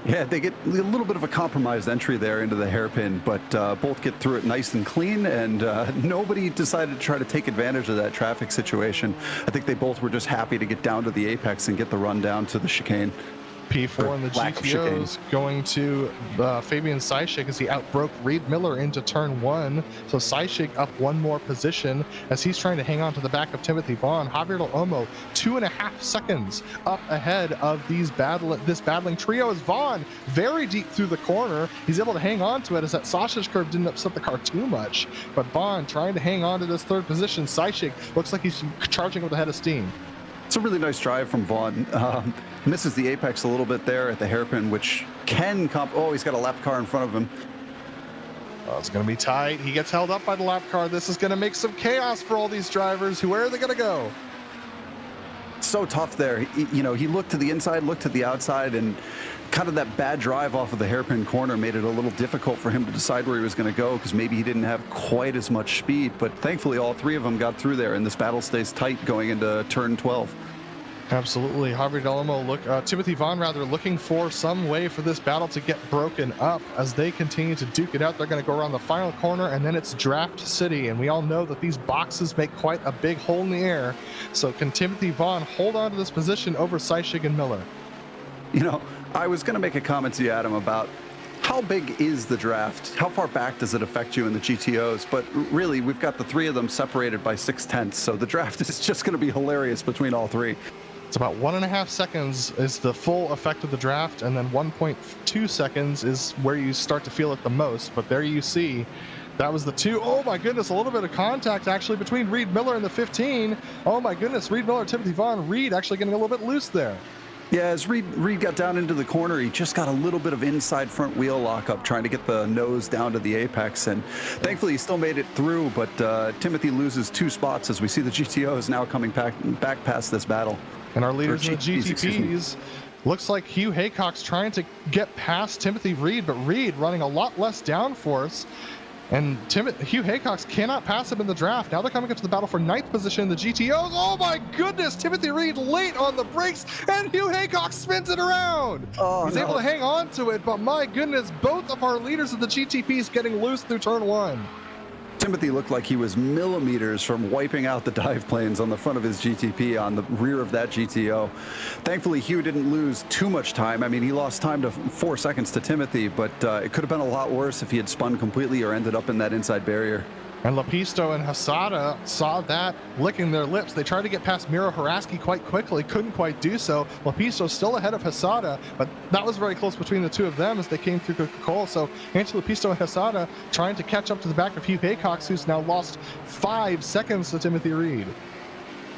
Yeah, they get a little bit of a compromised entry there into the hairpin, but both get through it nice and clean, and nobody decided to try to take advantage of that traffic situation. I think they both were just happy to get down to the apex and get the run down to the chicane. P4 in the GTOs going to Fabian Seischig as he outbroke Reed Miller into turn 1. So Seischig up one more position as he's trying to hang on to the back of Timothy Vaughn. Javier Del Olmo 2.5 seconds up ahead of this battling trio as Vaughn very deep through the corner. He's able to hang on to it as that sausage curve didn't upset the car too much. But Vaughn trying to hang on to this third position. Seischig looks like he's charging with a head of steam. It's a really nice drive from Vaughn. Misses the apex a little bit there at the hairpin, which can he's got a lap car in front of him. Oh, it's going to be tight. He gets held up by the lap car. This is going to make some chaos for all these drivers. Where are they going to go? So tough there. He looked to the inside, looked to the outside, and kind of that bad drive off of the hairpin corner made it a little difficult for him to decide where he was going to go because maybe he didn't have quite as much speed. But thankfully, all three of them got through there, and this battle stays tight going into turn 12. Absolutely. Javier Del Olmo, Timothy Vaughn looking for some way for this battle to get broken up as they continue to duke it out. They're going to go around the final corner, and then it's Draft City, and we all know that these boxes make quite a big hole in the air. So can Timothy Vaughn hold on to this position over Seischig and Miller? I was going to make a comment to you, Adam, about how big is the draft? How far back does it affect you in the GTOs? But really, we've got the three of them separated by 6/10, so the draft is just going to be hilarious between all three. It's about 1.5 seconds is the full effect of the draft, and then 1.2 seconds is where you start to feel it the most. But there you see That was the 2. Oh my goodness, a little bit of contact actually between Reed Miller and the 15. Oh my goodness, Reed Miller, Timothy Vaughn, Reed actually getting a little bit loose there. Yeah, as Reed got down into the corner, he just got a little bit of inside front wheel lockup trying to get the nose down to the apex, and thankfully he still made it through, but Timothy loses 2 spots as we see the GTOs now coming back past this battle. And our leaders in the GTPs, GTPs, looks like Hugh Haycock's trying to get past Timothy Reed, but Reed running a lot less downforce. And Hugh Haycox cannot pass him in the draft. Now they're coming into the battle for 9th position in the GTOs. Oh my goodness, Timothy Reed late on the brakes, and Hugh Haycox spins it around. He's able to hang on to it, but my goodness, both of our leaders of the GTPs getting loose through turn 1. Timothy looked like he was millimeters from wiping out the dive planes on the front of his GTP on the rear of that GTO. Thankfully, Hugh didn't lose too much time. I mean, he lost time to 4 seconds to Timothy, but it could have been a lot worse if he had spun completely or ended up in that inside barrier. And Lapisto and Hasada saw that, licking their lips. They tried to get past Miro Haraski quite quickly, couldn't quite do so. Lapisto still ahead of Hasada, but that was very close between the two of them as they came through Coca-Cola. So Anthony Lapisto and Hasada trying to catch up to the back of Hugh Haycox, who's now lost 5 seconds to Timothy Reed.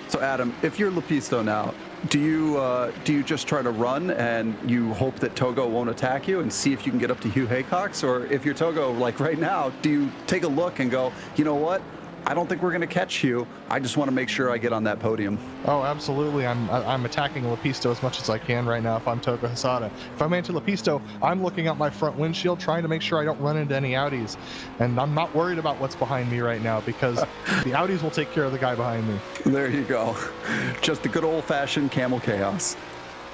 So Adam, if you're Lapisto now, do you just try to run and you hope that Togo won't attack you and see if you can get up to Hugh Haycox? Or if you're Togo, like right now, do you take a look and go, you know what? I don't think we're going to catch Hugh. I just want to make sure I get on that podium. Oh, absolutely. I'm attacking Lapisto as much as I can right now if I'm Togo Hasada. If I'm Anti Lapisto, I'm looking out my front windshield trying to make sure I don't run into any Audis. And I'm not worried about what's behind me right now because the Audis will take care of the guy behind me. There you go. Just a good old-fashioned camel chaos.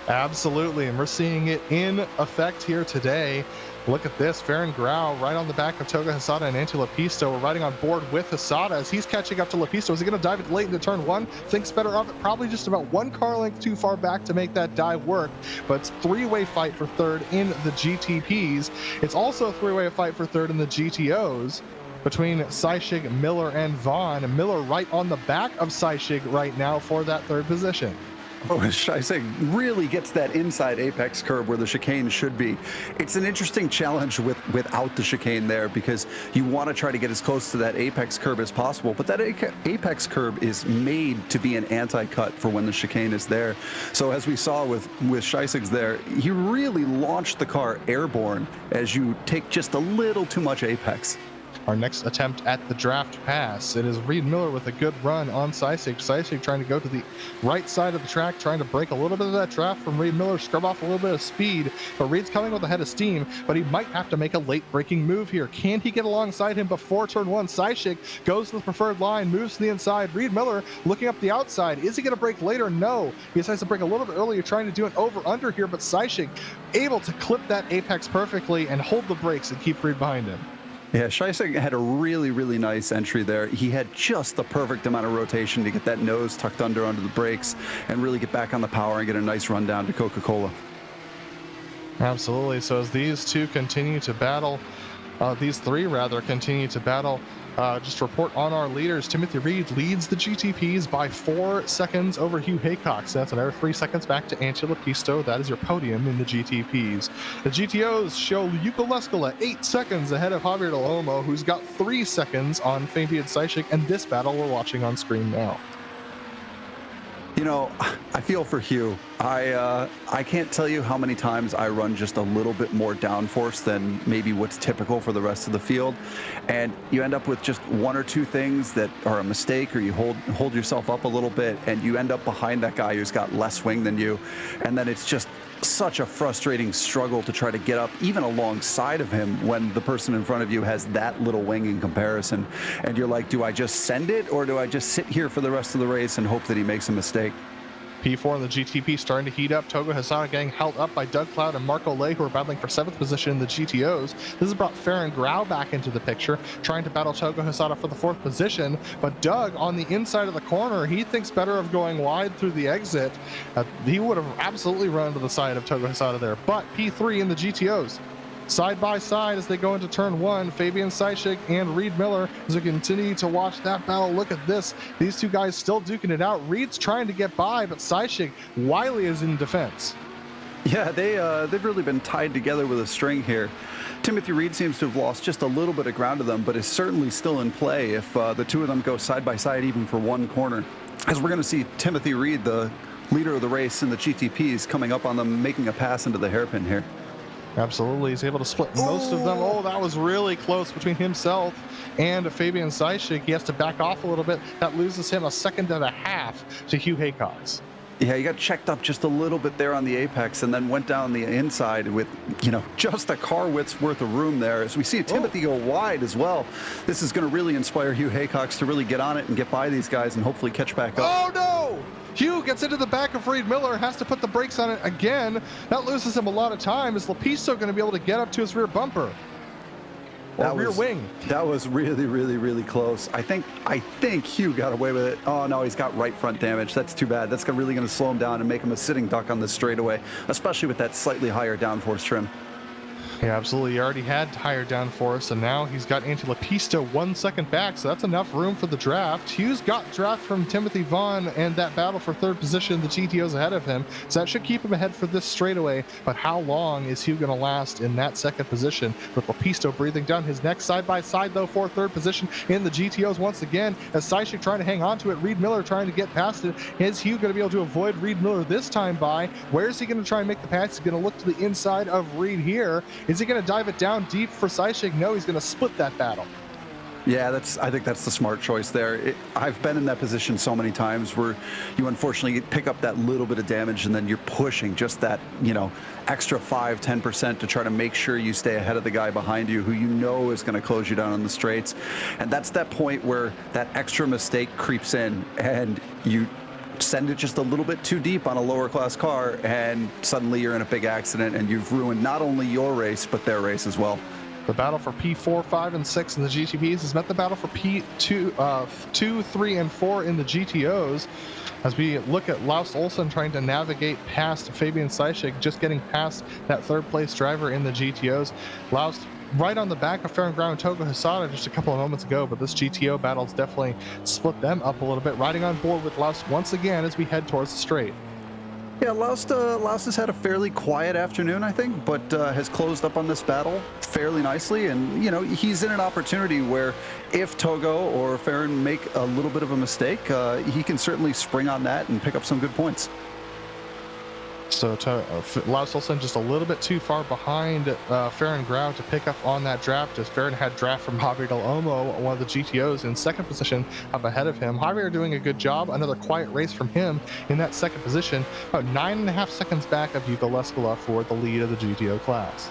Absolutely, and we're seeing it in effect here today. Look at this, Farron Grau right on the back of Toga Hasada and Anti Lapisto. We're riding on board with Hasada as he's catching up to Lapisto. Is he going to dive it late into turn 1? Thinks better of it. Probably just about 1 car length too far back to make that dive work. But it's 3-way fight for 3rd in the GTPs. It's also a 3-way fight for 3rd in the GTOs between Seischig, Miller, and Vaughn. And Miller right on the back of Seischig right now for that 3rd position. Oh, Scheissig really gets that inside apex curb where the chicane should be. It's an interesting challenge without the chicane there because you want to try to get as close to that apex curb as possible, but that apex curb is made to be an anti-cut for when the chicane is there. So as we saw with Scheissig's there, he really launched the car airborne as you take just a little too much apex. Our next attempt at the draft pass. It is Reed Miller with a good run on Seischig. Seischig trying to go to the right side of the track, trying to break a little bit of that draft from Reed Miller, scrub off a little bit of speed. But Reed's coming with a head of steam, but he might have to make a late braking move here. Can he get alongside him before turn 1? Seischig goes to the preferred line, moves to the inside. Reed Miller looking up the outside. Is he going to brake later? No. He decides to brake a little bit earlier, trying to do an over-under here, but Seischig able to clip that apex perfectly and hold the brakes and keep Reed behind him. Yeah, Scheissig had a really, really nice entry there. He had just the perfect amount of rotation to get that nose tucked under the brakes and really get back on the power and get a nice run down to Coca-Cola. Absolutely. So as these two continue to battle, these 3 rather continue to battle, just report on our leaders. Timothy Reed leads the GTPs by 4 seconds over Hugh Haycox. That's another 3 seconds back to Angela Pisto. That is your podium in the GTPs. The GTOs show Yuko Leskala 8 seconds ahead of Javier Del Olmo, who's got 3 seconds on Fabian Seischig, and this battle we're watching on screen now. You know, I feel for Hugh. I can't tell you how many times I run just a little bit more downforce than maybe what's typical for the rest of the field, and you end up with just 1 or 2 things that are a mistake, or you hold yourself up a little bit, and you end up behind that guy who's got less wing than you, and then it's just such a frustrating struggle to try to get up even alongside of him when the person in front of you has that little wing in comparison, and you're like, do I just send it or do I just sit here for the rest of the race and hope that he makes a mistake? P4 in the GTP starting to heat up. Togo Hasada getting held up by Doug Cloud and Marco Lay, who are battling for 7th position in the GTOs. This has brought Farron Grau back into the picture, trying to battle Togo Hasada for the 4th position. But Doug on the inside of the corner, he thinks better of going wide through the exit. He would have absolutely run to the side of Togo Hasada there. But P3 in the GTOs. Side by side as they go into turn 1, Fabian Seischig and Reed Miller as we continue to watch that battle. Look at this. These 2 guys still duking it out. Reed's trying to get by, but Seischig, Wiley is in defense. Yeah, they've really been tied together with a string here. Timothy Reed seems to have lost just a little bit of ground to them, but is certainly still in play if the two of them go side by side even for one corner. As we're going to see Timothy Reed, the leader of the race in the GTPs, coming up on them, making a pass into the hairpin here. Absolutely, he's able to split most of them. Oh, that was really close between himself and Fabian Seischig. He has to back off a little bit. That loses him a second and a half to Hugh Haycox. Yeah, he got checked up just a little bit there on the apex and then went down the inside with, you know, just a car width's worth of room there. As we see Timothy go wide as well, this is going to really inspire Hugh Haycox to really get on it and get by these guys and hopefully catch back up. Oh, no! Hugh gets into the back of Reed Miller, has to put the brakes on it again. That loses him a lot of time. Is Lapisto going to be able to get up to his rear bumper? Or rear wing? That was really, really, really close. I think Hugh got away with it. Oh, no, he's got right front damage. That's too bad. That's really going to slow him down and make him a sitting duck on the straightaway, especially with that slightly higher downforce trim. Yeah, absolutely. He already had higher downforce, and now he's got Antti Lapisto 1 second back, so that's enough room for the draft. Hughes got draft from Timothy Vaughn, and that battle for third position, the GTO's ahead of him, so that should keep him ahead for this straightaway. But how long is Hugh going to last in that second position with Lapisto breathing down his neck? Side by side, though, for third position in the GTOs once again, as Seischig trying to hang on to it, Reed Miller trying to get past it. Is Hugh going to be able to avoid Reed Miller this time by? Where is he going to try and make the pass? He's going to look to the inside of Reed here. Is he going to dive it down deep for Seischig? No, he's going to split that battle. Yeah, I think that's the smart choice there. I've been in that position so many times where you unfortunately pick up that little bit of damage and then you're pushing just that, you know, extra 5-10% to try to make sure you stay ahead of the guy behind you who you know is going to close you down on the straights. And that's that point where that extra mistake creeps in and you send it just a little bit too deep on a lower class car, and suddenly you're in a big accident and you've ruined not only your race but their race as well. The battle for P4, 5, and 6 in the GTPs has met the battle for P2, 2, 3, and 4 in the GTOs. As we look at Laus Olsen trying to navigate past Fabian Seischig, just getting past that third place driver in the GTOs. Laus right on the back of Fair and Ground Togo Hisada just a couple of moments ago, but this GTO battle's definitely split them up a little bit. Riding on board with Laus once again as we head towards the straight. Yeah, Laus has had a fairly quiet afternoon, I think, but has closed up on this battle fairly nicely. And, you know, he's in an opportunity where if Togo or Farron make a little bit of a mistake, he can certainly spring on that and pick up some good points. So Laus Olsen just a little bit too far behind Farron Grau to pick up on that draft, as Farron had draft from Javier Del Olmo, one of the GTOs, in second position up ahead of him. Javier doing a good job. Another quiet race from him in that second position, about 9.5 seconds back of Hugo Leskola for the lead of the GTO class.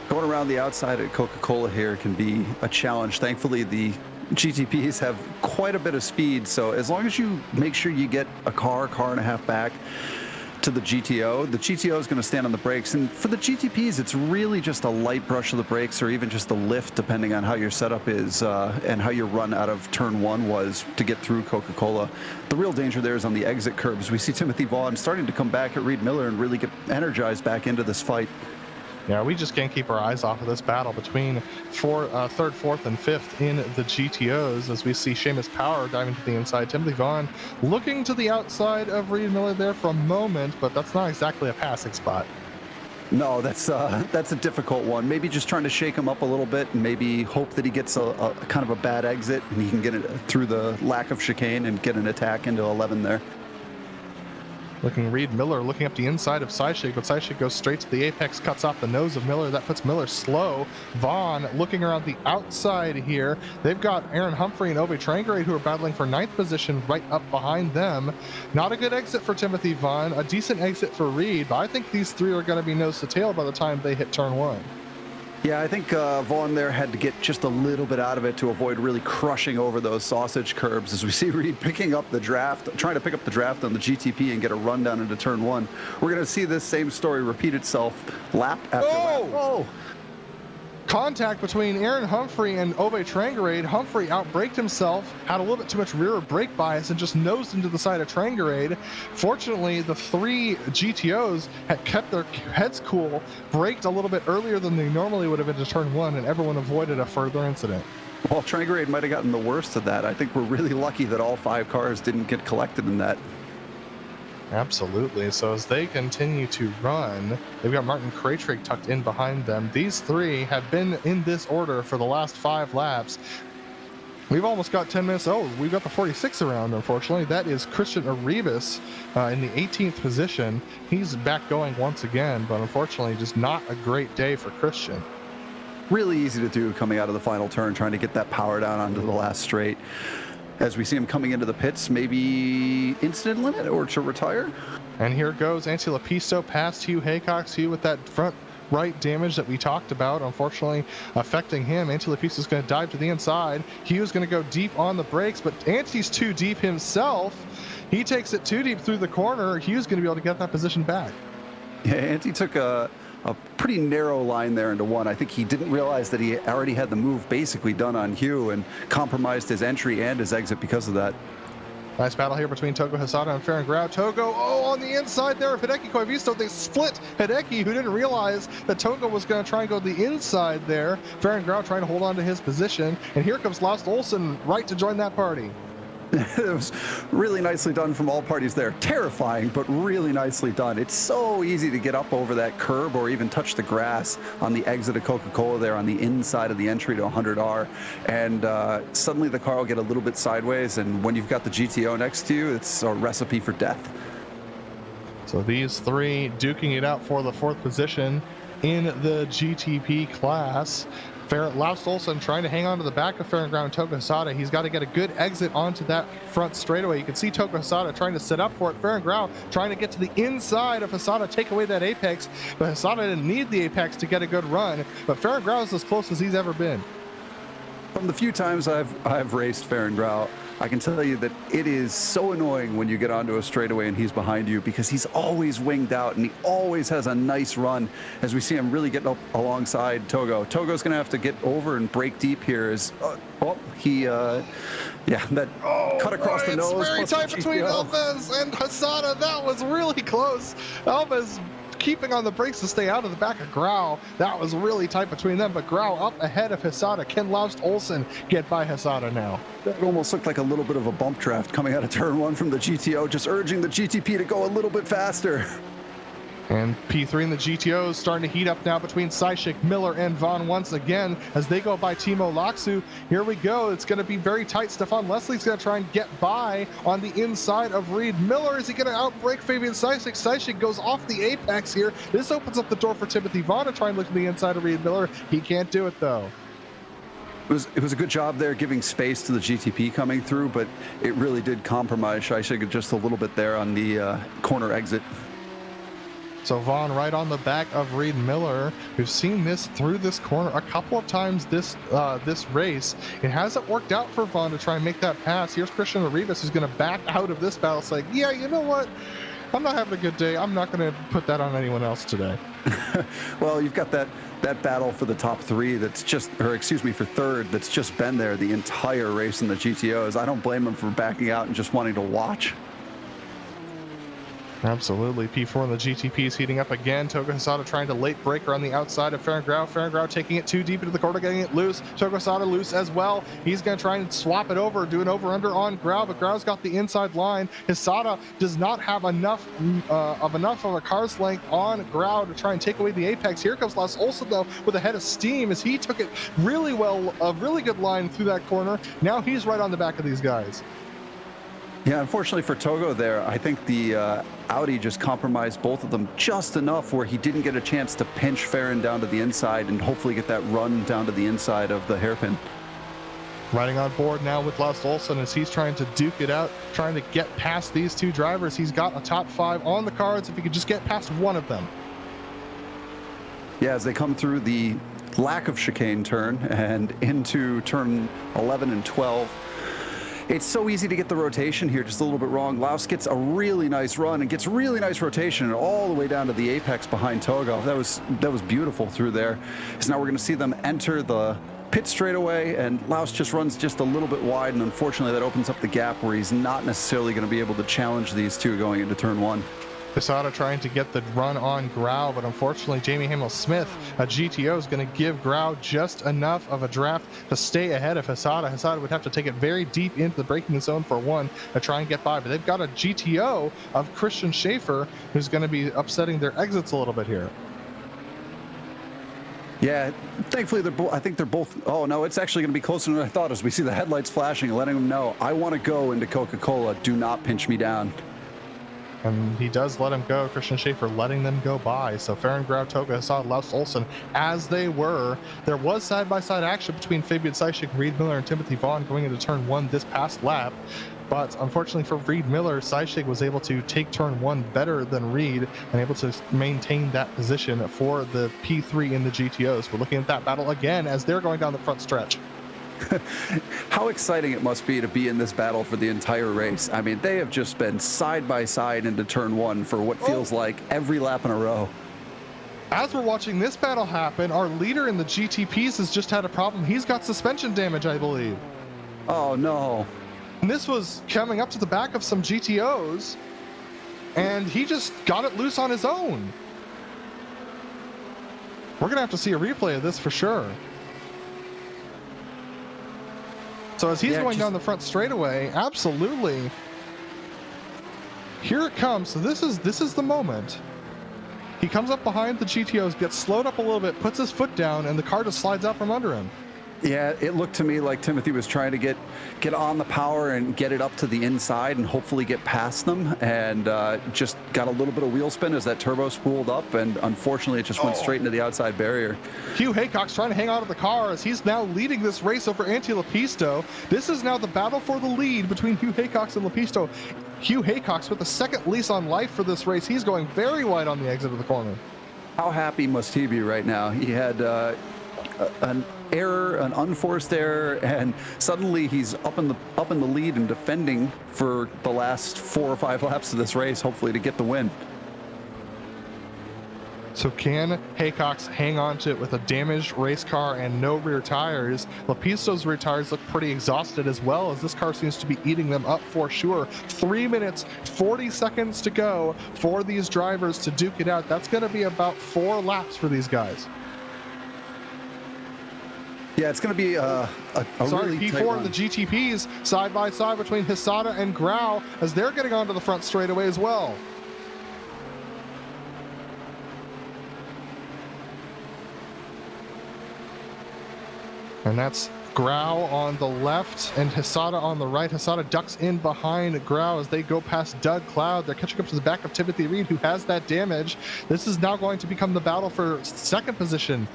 Going around the outside at Coca-Cola here can be a challenge. Thankfully, the GTPs have quite a bit of speed, so as long as you make sure you get a car and a half back to the GTO is going to stand on the brakes. And for the GTPs, it's really just a light brush of the brakes or even just a lift, depending on how your setup is and how your run out of turn one was to get through Coca-Cola. The real danger there is on the exit curbs. We see Timothy Vaughn starting to come back at Reed Miller and really get energized back into this fight. Yeah, we just can't keep our eyes off of this battle between third, fourth, and fifth in the GTOs, as we see Seamus Power diving to the inside. Timothy Vaughn looking to the outside of Reed Miller there for a moment, but that's not exactly a passing spot. No, that's a difficult one. Maybe just trying to shake him up a little bit and maybe hope that he gets a kind of a bad exit and he can get it through the lack of chicane and get an attack into 11 there. Looking Reed Miller looking up the inside of Seischig, but Seischig goes straight to the apex, cuts off the nose of Miller. That puts Miller slow. Vaughn looking around the outside here. They've got Aaron Humphrey and Ove Trangrade who are battling for 9th position right up behind them. Not a good exit for Timothy Vaughn, a decent exit for Reed, but I think these three are going to be nose to tail by the time they hit turn one. Yeah, I think Vaughn there had to get just a little bit out of it to avoid really crushing over those sausage curbs, as we see Reed picking up the draft, trying to pick up the draft on the GTP and get a run down into turn one. We're going to see this same story repeat itself lap after lap. Oh! Contact between Aaron Humphrey and Ove Trangrade. Humphrey outbraked himself, had a little bit too much rear brake bias, and just nosed into the side of Trangrade. Fortunately, the three GTOs had kept their heads cool, braked a little bit earlier than they normally would have into turn one, and everyone avoided a further incident. Well, Trangrade might have gotten the worst of that. I think we're really lucky that all 5 cars didn't get collected in that. Absolutely. So as they continue to run, they've got Martin Kraytrick tucked in behind them. These three have been in this order for the last 5 laps. We've almost got 10 minutes. Oh, we've got the 46 around, unfortunately. That is Christian Arribas in the 18th position. He's back going once again, but unfortunately just not a great day for Christian. Really easy to do coming out of the final turn, trying to get that power down onto the last straight. As we see him coming into the pits, maybe incident limit or to retire. And here goes Antti Lapisto past Hugh Haycox. Hugh with that front right damage that we talked about, unfortunately affecting him. Antti Lapisto is going to dive to the inside. Hugh's going to go deep on the brakes, but Antti's too deep himself. He takes it too deep through the corner. Hugh's going to be able to get that position back. Yeah, Antti took a pretty narrow line there into one. I think he didn't realize that he already had the move basically done on Hugh and compromised his entry and his exit because of that. Nice battle here between Togo Hisada and Farron Grau. Togo, on the inside there of Hideki Koivisto. They split Hideki, who didn't realize that Togo was going to try and go the inside there. Farron Grau trying to hold on to his position. And here comes Laust Olsen right to join that party. It was really nicely done from all parties there. Terrifying, but really nicely done. It's so easy to get up over that curb or even touch the grass on the exit of Coca-Cola there on the inside of the entry to 100R. And suddenly the car will get a little bit sideways. And when you've got the GTO next to you, it's a recipe for death. So these three duking it out for the 4th position in the GTP class. Laust Olsen trying to hang on to the back of Farron Grau and Togo Hisada. He's got to get a good exit onto that front straightaway. You can see Togo Hisada trying to set up for it. Farron Grau trying to get to the inside of Hisada, take away that apex. But Hisada didn't need the apex to get a good run. But Farron Grau is as close as he's ever been. From the few times I've raced Farron Grau, I can tell you that it is so annoying when you get onto a straightaway and he's behind you because he's always winged out and he always has a nice run as we see him really getting up alongside Togo. Togo's going to have to get over and break deep here as, cut across the nose. It's very tight between Alves and Hisada. That was really close. Alves keeping on the brakes to stay out of the back of Grau. That was really tight between them, but Grau up ahead of Hisada. Can Laust Olsen get by Hisada now? That almost looked like a little bit of a bump draft coming out of turn 1 from the GTO, just urging the GTP to go a little bit faster. And P3 and the GTO is starting to heat up now between Seichik, Miller, and Vaughn once again as they go by Timo Laksu. Here we go. It's going to be very tight. Stefan Leslie's going to try and get by on the inside of Reed Miller. Is he going to outbrake Fabian Seichik? Seichik goes off the apex here. This opens up the door for Timothy Vaughn to try and look to the inside of Reed Miller. He can't do it, though. It was a good job there giving space to the GTP coming through, but it really did compromise Seichik just a little bit there on the corner exit. So Vaughn right on the back of Reed Miller. We've seen this through this corner a couple of times this race. It hasn't worked out for Vaughn to try and make that pass. Here's Christian Arribas who's going to back out of this battle saying, yeah, you know what? I'm not having a good day. I'm not going to put that on anyone else today. Well, you've got that battle for the top 3 that's just, for 3rd, that's just been there the entire race in the GTOs. I don't blame him for backing out and just wanting to watch. Absolutely. P4 and the GTP is heating up again. Togo Hisada trying to late breaker on the outside of Farron Grau. Farron Grau taking it too deep into the corner, getting it loose. Togo Hisada loose as well. He's going to try and swap it over, do an over-under on Grau, but Grau's got the inside line. Hisada does not have enough of a car's length on Grau to try and take away the apex. Here comes Laust Olsen, though, with a head of steam as he took it really well, a really good line through that corner. Now he's right on the back of these guys. Yeah, unfortunately for Togo there, I think the Audi just compromised both of them just enough where he didn't get a chance to pinch Farron down to the inside and hopefully get that run down to the inside of the hairpin. Riding on board now with Laust Olsen as he's trying to duke it out, trying to get past these two drivers. He's got a top 5 on the cards if he could just get past one of them. Yeah, as they come through the lack of chicane turn and into turn 11 and 12, it's so easy to get the rotation here just a little bit wrong. Laust gets a really nice run and gets really nice rotation and all the way down to the apex behind Togo. That was beautiful through there. So now we're going to see them enter the pit straightaway, and Laust just runs just a little bit wide, and unfortunately that opens up the gap where he's not necessarily going to be able to challenge these two going into turn 1. Posada trying to get the run on Grau, but unfortunately Jamie Hamill-Smith, a GTO, is going to give Grau just enough of a draft to stay ahead of Posada. Posada would have to take it very deep into the braking zone for one to try and get by, but they've got a GTO of Christian Schaefer who's going to be upsetting their exits a little bit here. Yeah, thankfully I think they're both. Oh no, it's actually going to be closer than I thought as we see the headlights flashing and letting them know I want to go into Coca-Cola. Do not pinch me down. And he does let him go, Christian Schaefer letting them go by. So Farron Grau, Toga Hassad, Laus Olsen, as they were. There was side-by-side action between Fabian Seischig, Reed Miller, and Timothy Vaughn going into turn one this past lap. But unfortunately for Reed Miller, Seischig was able to take turn one better than Reed and able to maintain that position for the P3 in the GTOs. We're looking at that battle again as they're going down the front stretch. How exciting it must be to be in this battle for the entire race. I mean, they have just been side by side into turn one for what feels like every lap in a row. As we're watching this battle happen, our leader in the GTPs has just had a problem. He's got suspension damage, I believe. Oh no. And this was coming up to the back of some GTOs, and he just got it loose on his own. We're going to have to see a replay of this for sure. So as he's going down the front straightaway, absolutely. Here it comes. So this is the moment. He comes up behind the GTOs, gets slowed up a little bit, puts his foot down, and the car just slides out from under him. Yeah, it looked to me like Timothy was trying to get on the power and get it up to the inside and hopefully get past them, and just got a little bit of wheel spin as that turbo spooled up, and unfortunately it just went straight into the outside barrier. Hugh Haycock's trying to hang on to the car as he's now leading this race over Antti Lepisto. This is now the battle for the lead between Hugh Haycock and Lepisto. Hugh Haycock's with the second lease on life for this race. He's going very wide on the exit of the corner. How happy must he be right now? He had an error, an unforced error, and suddenly he's up in the lead and defending for the last 4 or 5 laps of this race, hopefully to get the win. So can Haycock's hang on to it with a damaged race car and no rear tires? Lepisto's rear tires look pretty exhausted as well, as this car seems to be eating them up for sure. 3 minutes, 40 seconds to go for these drivers to duke it out. That's going to be about 4 laps for these guys. Yeah, it's going to be a really P4 tight run. and the GTPs side by side between Hisada and Grau as they're getting onto the front straightaway as well. And that's Grau on the left and Hisada on the right. Hisada ducks in behind Grau as they go past Doug Cloud. They're catching up to the back of Timothy Reed, who has that damage. This is now going to become the battle for second position.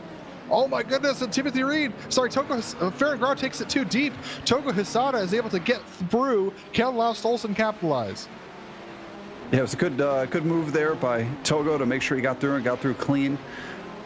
Oh my goodness, and Timothy Reed, Farron Grau takes it too deep. Togo Hisada is able to get through. Can Laus Olsen capitalize? Yeah, it was a good move there by Togo to make sure he got through and got through clean.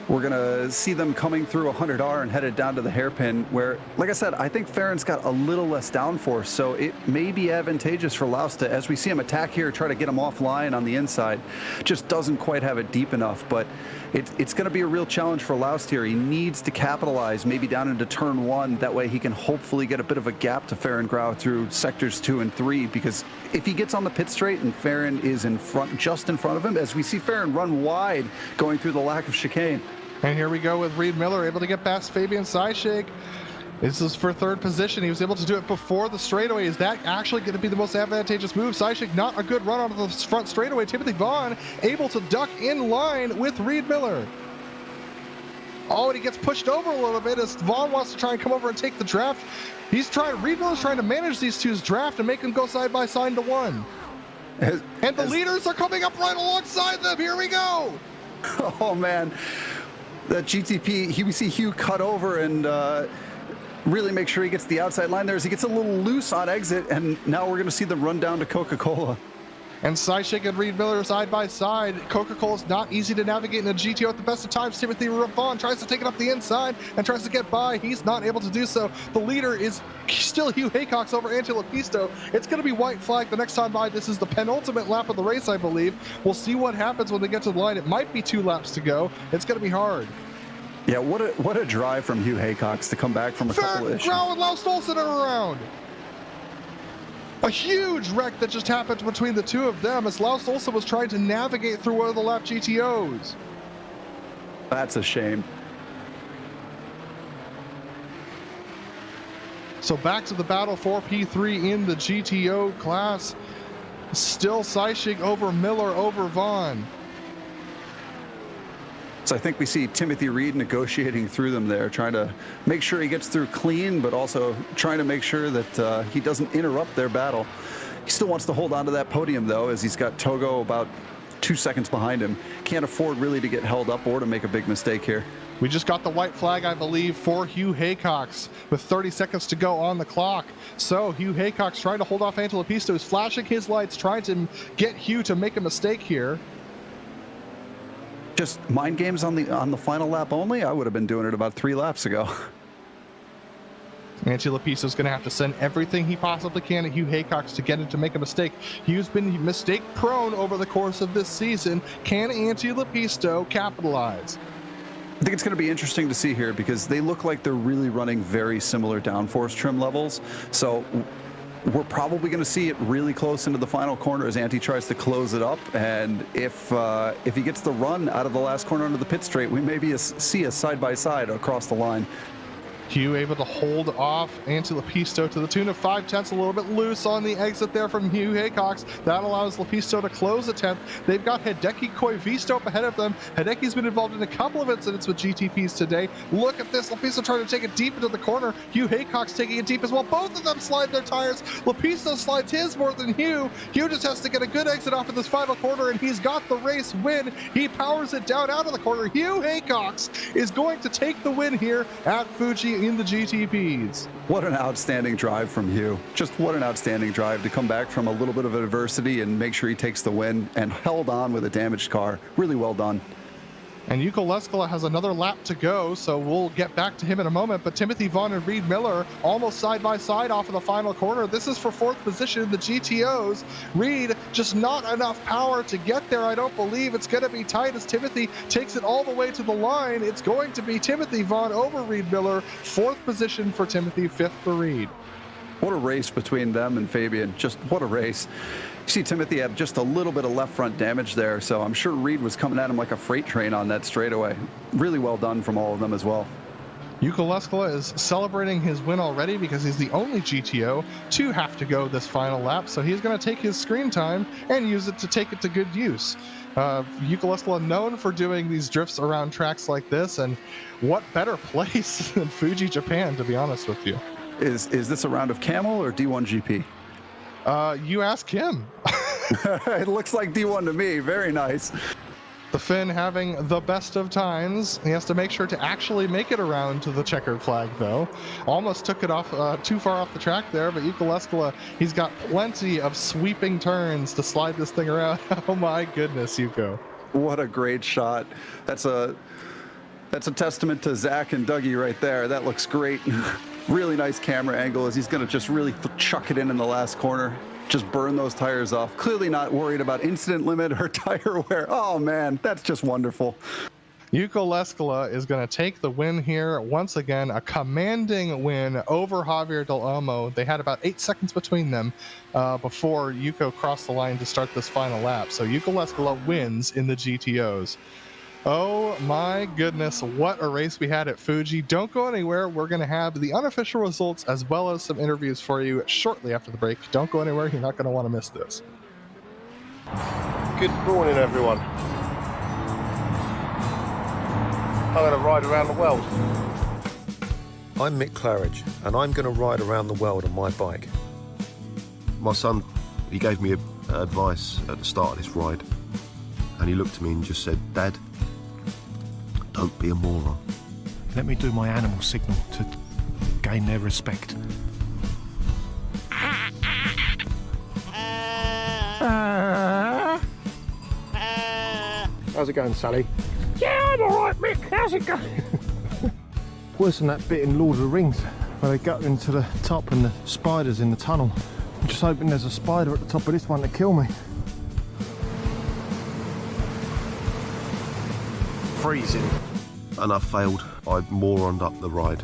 We're going to see them coming through 100R and headed down to the hairpin where, like I said, I think Farron's got a little less downforce, so it may be advantageous for Laus to, as we see him attack here, try to get him offline on the inside. Just doesn't quite have it deep enough, but it's going to be a real challenge for Laus here. He needs to capitalize maybe down into turn 1. That way he can hopefully get a bit of a gap to Farron Grau through sectors 2 and 3, because if he gets on the pit straight and Farron is in front, just in front of him, as we see Farron run wide going through the lack of chicane. And here we go with Reed Miller able to get past Fabian Seischig. This is for third position. He was able to do it before the straightaway. Is that actually going to be the most advantageous move? Seischig not a good run onto the front straightaway. Timothy Vaughn able to duck in line with Reed Miller. Oh, and he gets pushed over a little bit as Vaughn wants to try and come over and take the draft. Reed Miller's trying to manage these two's draft and make them go side by side to one. And the leaders are coming up right alongside them. Here we go. Oh man. That GTP, we see Hugh cut over and really make sure he gets the outside line there as he gets a little loose on exit, and now we're going to see them run down to Coca-Cola. And Seischig and Reed Miller side by side. Coca-Cola's not easy to navigate in a GTO at the best of times. Timothy Vaughn tries to take it up the inside and tries to get by. He's not able to do so. The leader is still Hugh Haycock over Antti Lepisto. It's going to be white flag the next time by. This is the penultimate lap of the race, I believe. We'll see what happens when they get to the line. It might be 2 laps to go. It's going to be hard. Yeah, what a drive from Hugh Haycock to come back from a couple of issues. Grau and Laus Olsen are around. A huge wreck that just happened between the two of them as Laus Olsen was trying to navigate through one of the lap GTOs. That's a shame. So back to the battle for P3 in the GTO class. Still Seischig over Miller over Vaughn. So I think we see Timothy Reed negotiating through them there, trying to make sure he gets through clean, but also trying to make sure that he doesn't interrupt their battle. He still wants to hold on to that podium, though, as he's got Togo about 2 seconds behind him. Can't afford really to get held up or to make a big mistake here. We just got the white flag, I believe, for Hugh Haycox with 30 seconds to go on the clock. So Hugh Haycox trying to hold off Antilopisto, who's flashing his lights, trying to get Hugh to make a mistake here. Just mind games on the final lap only? I would have been doing it about 3 laps ago. Antilopisto's going to have to send everything he possibly can at Hugh Haycox to get him to make a mistake. Hugh's been mistake prone over the course of this season. Can Antilopisto capitalize? I think it's going to be interesting to see here because they look like they're really running very similar downforce trim levels. So we're probably going to see it really close into the final corner as Anti tries to close it up. And if he gets the run out of the last corner onto the pit straight, we may see a side-by-side across the line. Hugh able to hold off Antilopisto to the tune of 5/10, a little bit loose on the exit there from Hugh Haycox. That allows Lopisto to close a 10th. They've got Hideki Koivisto up ahead of them. Hideki's been involved in a couple of incidents with GTPs today. Look at this. Lopisto trying to take it deep into the corner. Hugh Haycox taking it deep as well. Both of them slide their tires. Lopisto slides his more than Hugh. Hugh just has to get a good exit off in this final corner, and he's got the race win. He powers it down out of the corner. Hugh Haycox is going to take the win here at Fuji in the GTPs. What an outstanding drive from Hugh. Just what an outstanding drive to come back from a little bit of adversity and make sure he takes the win and held on with a damaged car. Really well done. And Yuko Leskala has another lap to go, so we'll get back to him in a moment. But Timothy Vaughn and Reed Miller almost side by side off of the final corner. This is for 4th position in the GTOs. Reed just not enough power to get there. I don't believe it's going to be tight as Timothy takes it all the way to the line. It's going to be Timothy Vaughn over Reed Miller. 4th position for Timothy, 5th for Reed. What a race between them and Fabian. Just what a race. You see Timothy had just a little bit of left front damage there, so I'm sure Reed was coming at him like a freight train on that straightaway. Really well done from all of them as well. Yuko Leskala is celebrating his win already because he's the only GTO to have to go this final lap, so he's going to take his screen time and use it to take it to good use. Yuko Leskala known for doing these drifts around tracks like this, and what better place than Fuji, Japan, to be honest with you. Is this a round of Camel or D1 GP? You ask him. It looks like D1 to me. Very nice. The Finn having the best of times. He has to make sure to actually make it around to the checkered flag, though. Almost took it off too far off the track there, but Yuko Leskala, he's got plenty of sweeping turns to slide this thing around. Oh my goodness, Yuko. What a great shot. That's a testament to Zach and Dougie right there. That looks great. Really nice camera angle as he's going to just really chuck it in the last corner. Just burn those tires off. Clearly not worried about incident limit or tire wear. Oh man, that's just wonderful. Yuko Leskala is going to take the win here. Once again, a commanding win over Javier Del Olmo. They had about 8 seconds between them before Yuko crossed the line to start this final lap. So Yuko Leskala wins in the GTOs. Oh my goodness, what a race we had at Fuji. Don't go anywhere. We're going to have the unofficial results as well as some interviews for you shortly after the break. Don't go anywhere. You're not going to want to miss this. Good morning, everyone. I'm going to ride around the world. I'm Mick Claridge, and I'm going to ride around the world on my bike. My son, he gave me advice at the start of this ride, and he looked at me and just said, "Dad, don't be a moron." Let me do my animal signal to gain their respect. How's it going, Sally? Yeah, I'm alright, Mick. How's it going? Worse than that bit in Lord of the Rings where they go into the top and the spiders in the tunnel. I'm just hoping there's a spider at the top of this one to kill me. Freezing. And I failed. I moroned up the ride.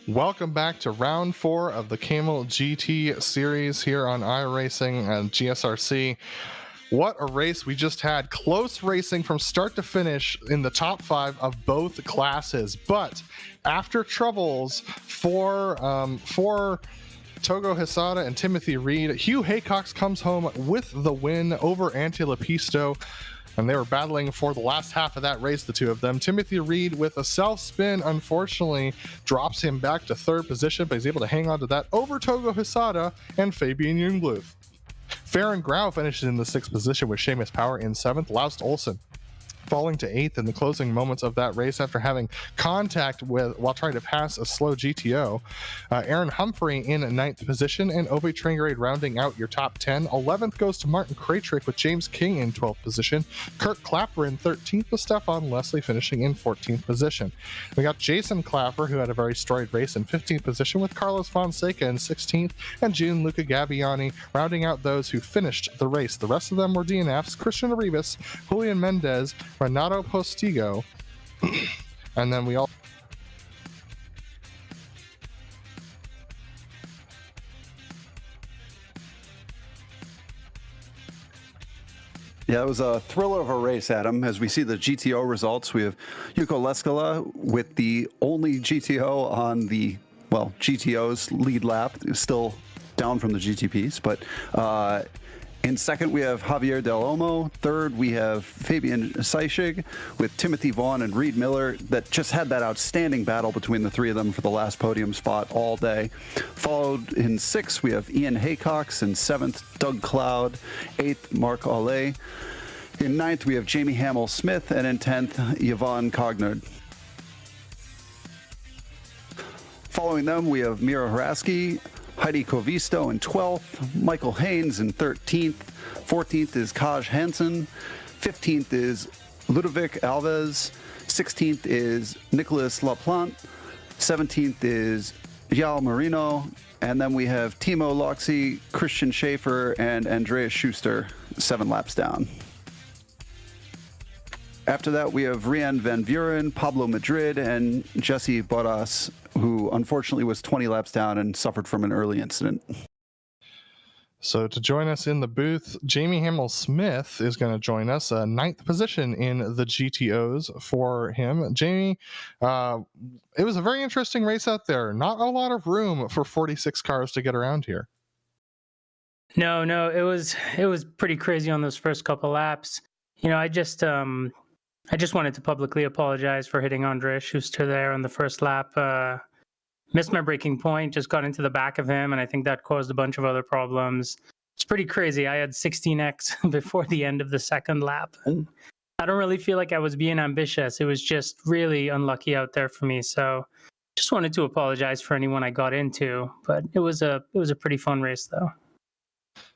Welcome back to round 4 of the Camel GT series here on iRacing and GSRC. What a race we just had. Close racing from start to finish in the top 5 of both classes. But after troubles for Togo Hisada and Timothy Reed, Hugh Haycox comes home with the win over Ante Lapisto. And they were battling for the last half of that race, the two of them. Timothy Reed, with a self-spin, unfortunately drops him back to 3rd position, but he's able to hang on to that over Togo Hisada and Fabian Jungbluth. Farron Grau finishes in the 6th position with Seamus Power in 7th. Laust Olsen falling to 8th in the closing moments of that race after having contact while trying to pass a slow GTO. Aaron Humphrey in 9th position, and Obi Tringrade rounding out your top 10. 11th goes to Martin Kraytrick with James King in 12th position. Kurt Clapper in 13th with Stefan Leslie finishing in 14th position. We got Jason Clapper, who had a very storied race, in 15th position with Carlos Fonseca in 16th, and Gianluca Gabbiani rounding out those who finished the race. The rest of them were DNFs: Christian Arribas, Julian Mendez, Renato Postigo, and then we all... Yeah, it was a thriller of a race, Adam. As we see the GTO results, we have Yuko Leskala with the only GTO on the, well, GTO's lead lap, still down from the GTPs, but in 2nd, we have Javier Del Olmo. 3rd, we have Fabian Seischig with Timothy Vaughn and Reed Miller, that just had that outstanding battle between the 3 of them for the last podium spot all day. Followed in 6th, we have Ian Haycox. In 7th, Doug Cloud. 8th, Mark Ole. In 9th, we have Jamie Hamill-Smith. And in 10th, Yvonne Cognard. Following them, we have Mira Haraski, Heidi Kovisto in 12th, Michael Haynes in 13th, 14th is Kaj Hansen, 15th is Ludovic Alves, 16th is Nicholas Laplante, 17th is Yao Marino, and then we have Timo Loxey, Christian Schaefer, and Andreas Schuster 7 laps down. After that, we have Rian Van Buren, Pablo Madrid, and Jesse Boras, who unfortunately was 20 laps down and suffered from an early incident. So to join us in the booth, Jamie Hamill-Smith is going to join us, 9th position in the GTOs for him. Jamie, it was a very interesting race out there. Not a lot of room for 46 cars to get around here. No, it was pretty crazy on those first couple laps. You know, I just wanted to publicly apologize for hitting Andreas Schuster there on the first lap. Missed my braking point, just got into the back of him, and I think that caused a bunch of other problems. It's pretty crazy. I had 16x before the end of the 2nd lap, and I don't really feel like I was being ambitious. It was just really unlucky out there for me. So just wanted to apologize for anyone I got into, but it was a pretty fun race though.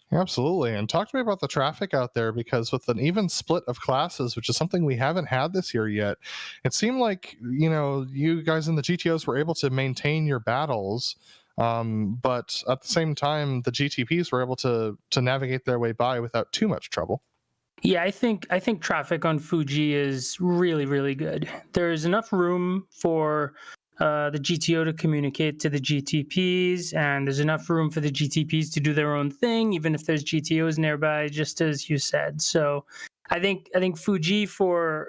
Absolutely. And talk to me about the traffic out there, because with an even split of classes, which is something we haven't had this year yet, it seemed like, you know, you guys in the GTOs were able to maintain your battles, but at the same time, the GTPs were able to navigate their way by without too much trouble. Yeah, I think traffic on Fuji is really, really good. There's enough room for the GTO to communicate to the GTPs, and there's enough room for the GTPs to do their own thing, even if there's GTOs nearby, just as you said. So I think Fuji, for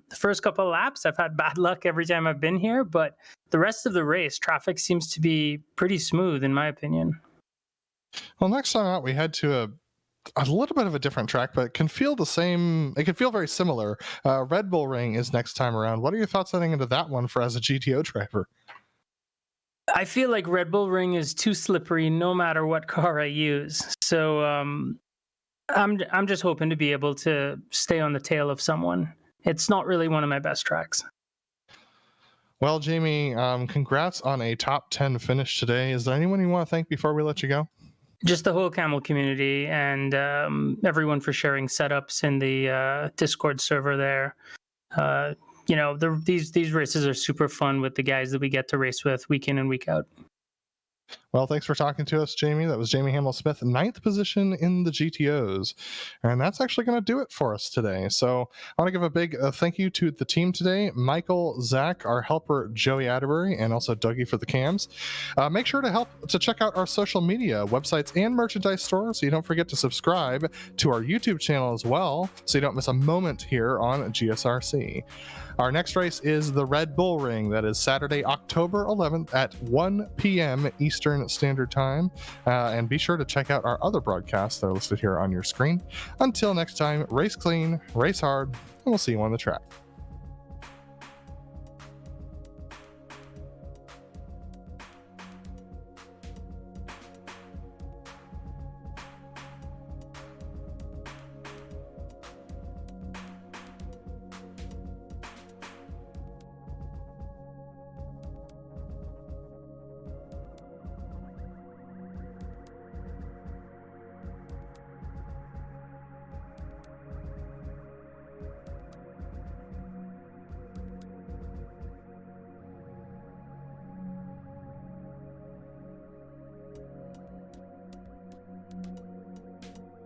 the first couple of laps, I've had bad luck every time I've been here, but the rest of the race, traffic seems to be pretty smooth, in my opinion. Well, next time out, we head to a little bit of a different track, but it can feel the same. It can feel very similar. Red Bull Ring is next time around. What are your thoughts heading into that one as a GTO driver? I feel like Red Bull Ring is too slippery no matter what car I use. So I'm just hoping to be able to stay on the tail of someone. It's not really one of my best tracks. Well, Jamie, congrats on a top 10 finish today. Is there anyone you want to thank before we let you go? Just the whole Camel community and everyone for sharing setups in the Discord server there. You know, these races are super fun with the guys that we get to race with week in and week out. Well, thanks for talking to us, Jamie. That was Jamie Hamill-Smith, 9th position in the GTOs. And that's actually going to do it for us today. So I want to give a big thank you to the team today, Michael, Zach, our helper, Joey Atterbury, and also Dougie for the cams. Make sure to check out our social media, websites, and merchandise store, so you don't forget to subscribe to our YouTube channel as well, so you don't miss a moment here on GSRC. Our next race is the Red Bull Ring. That is Saturday, October 11th at 1 p.m. Eastern Standard Time. And be sure to check out our other broadcasts that are listed here on your screen. Until next time, race clean, race hard, and we'll see you on the track.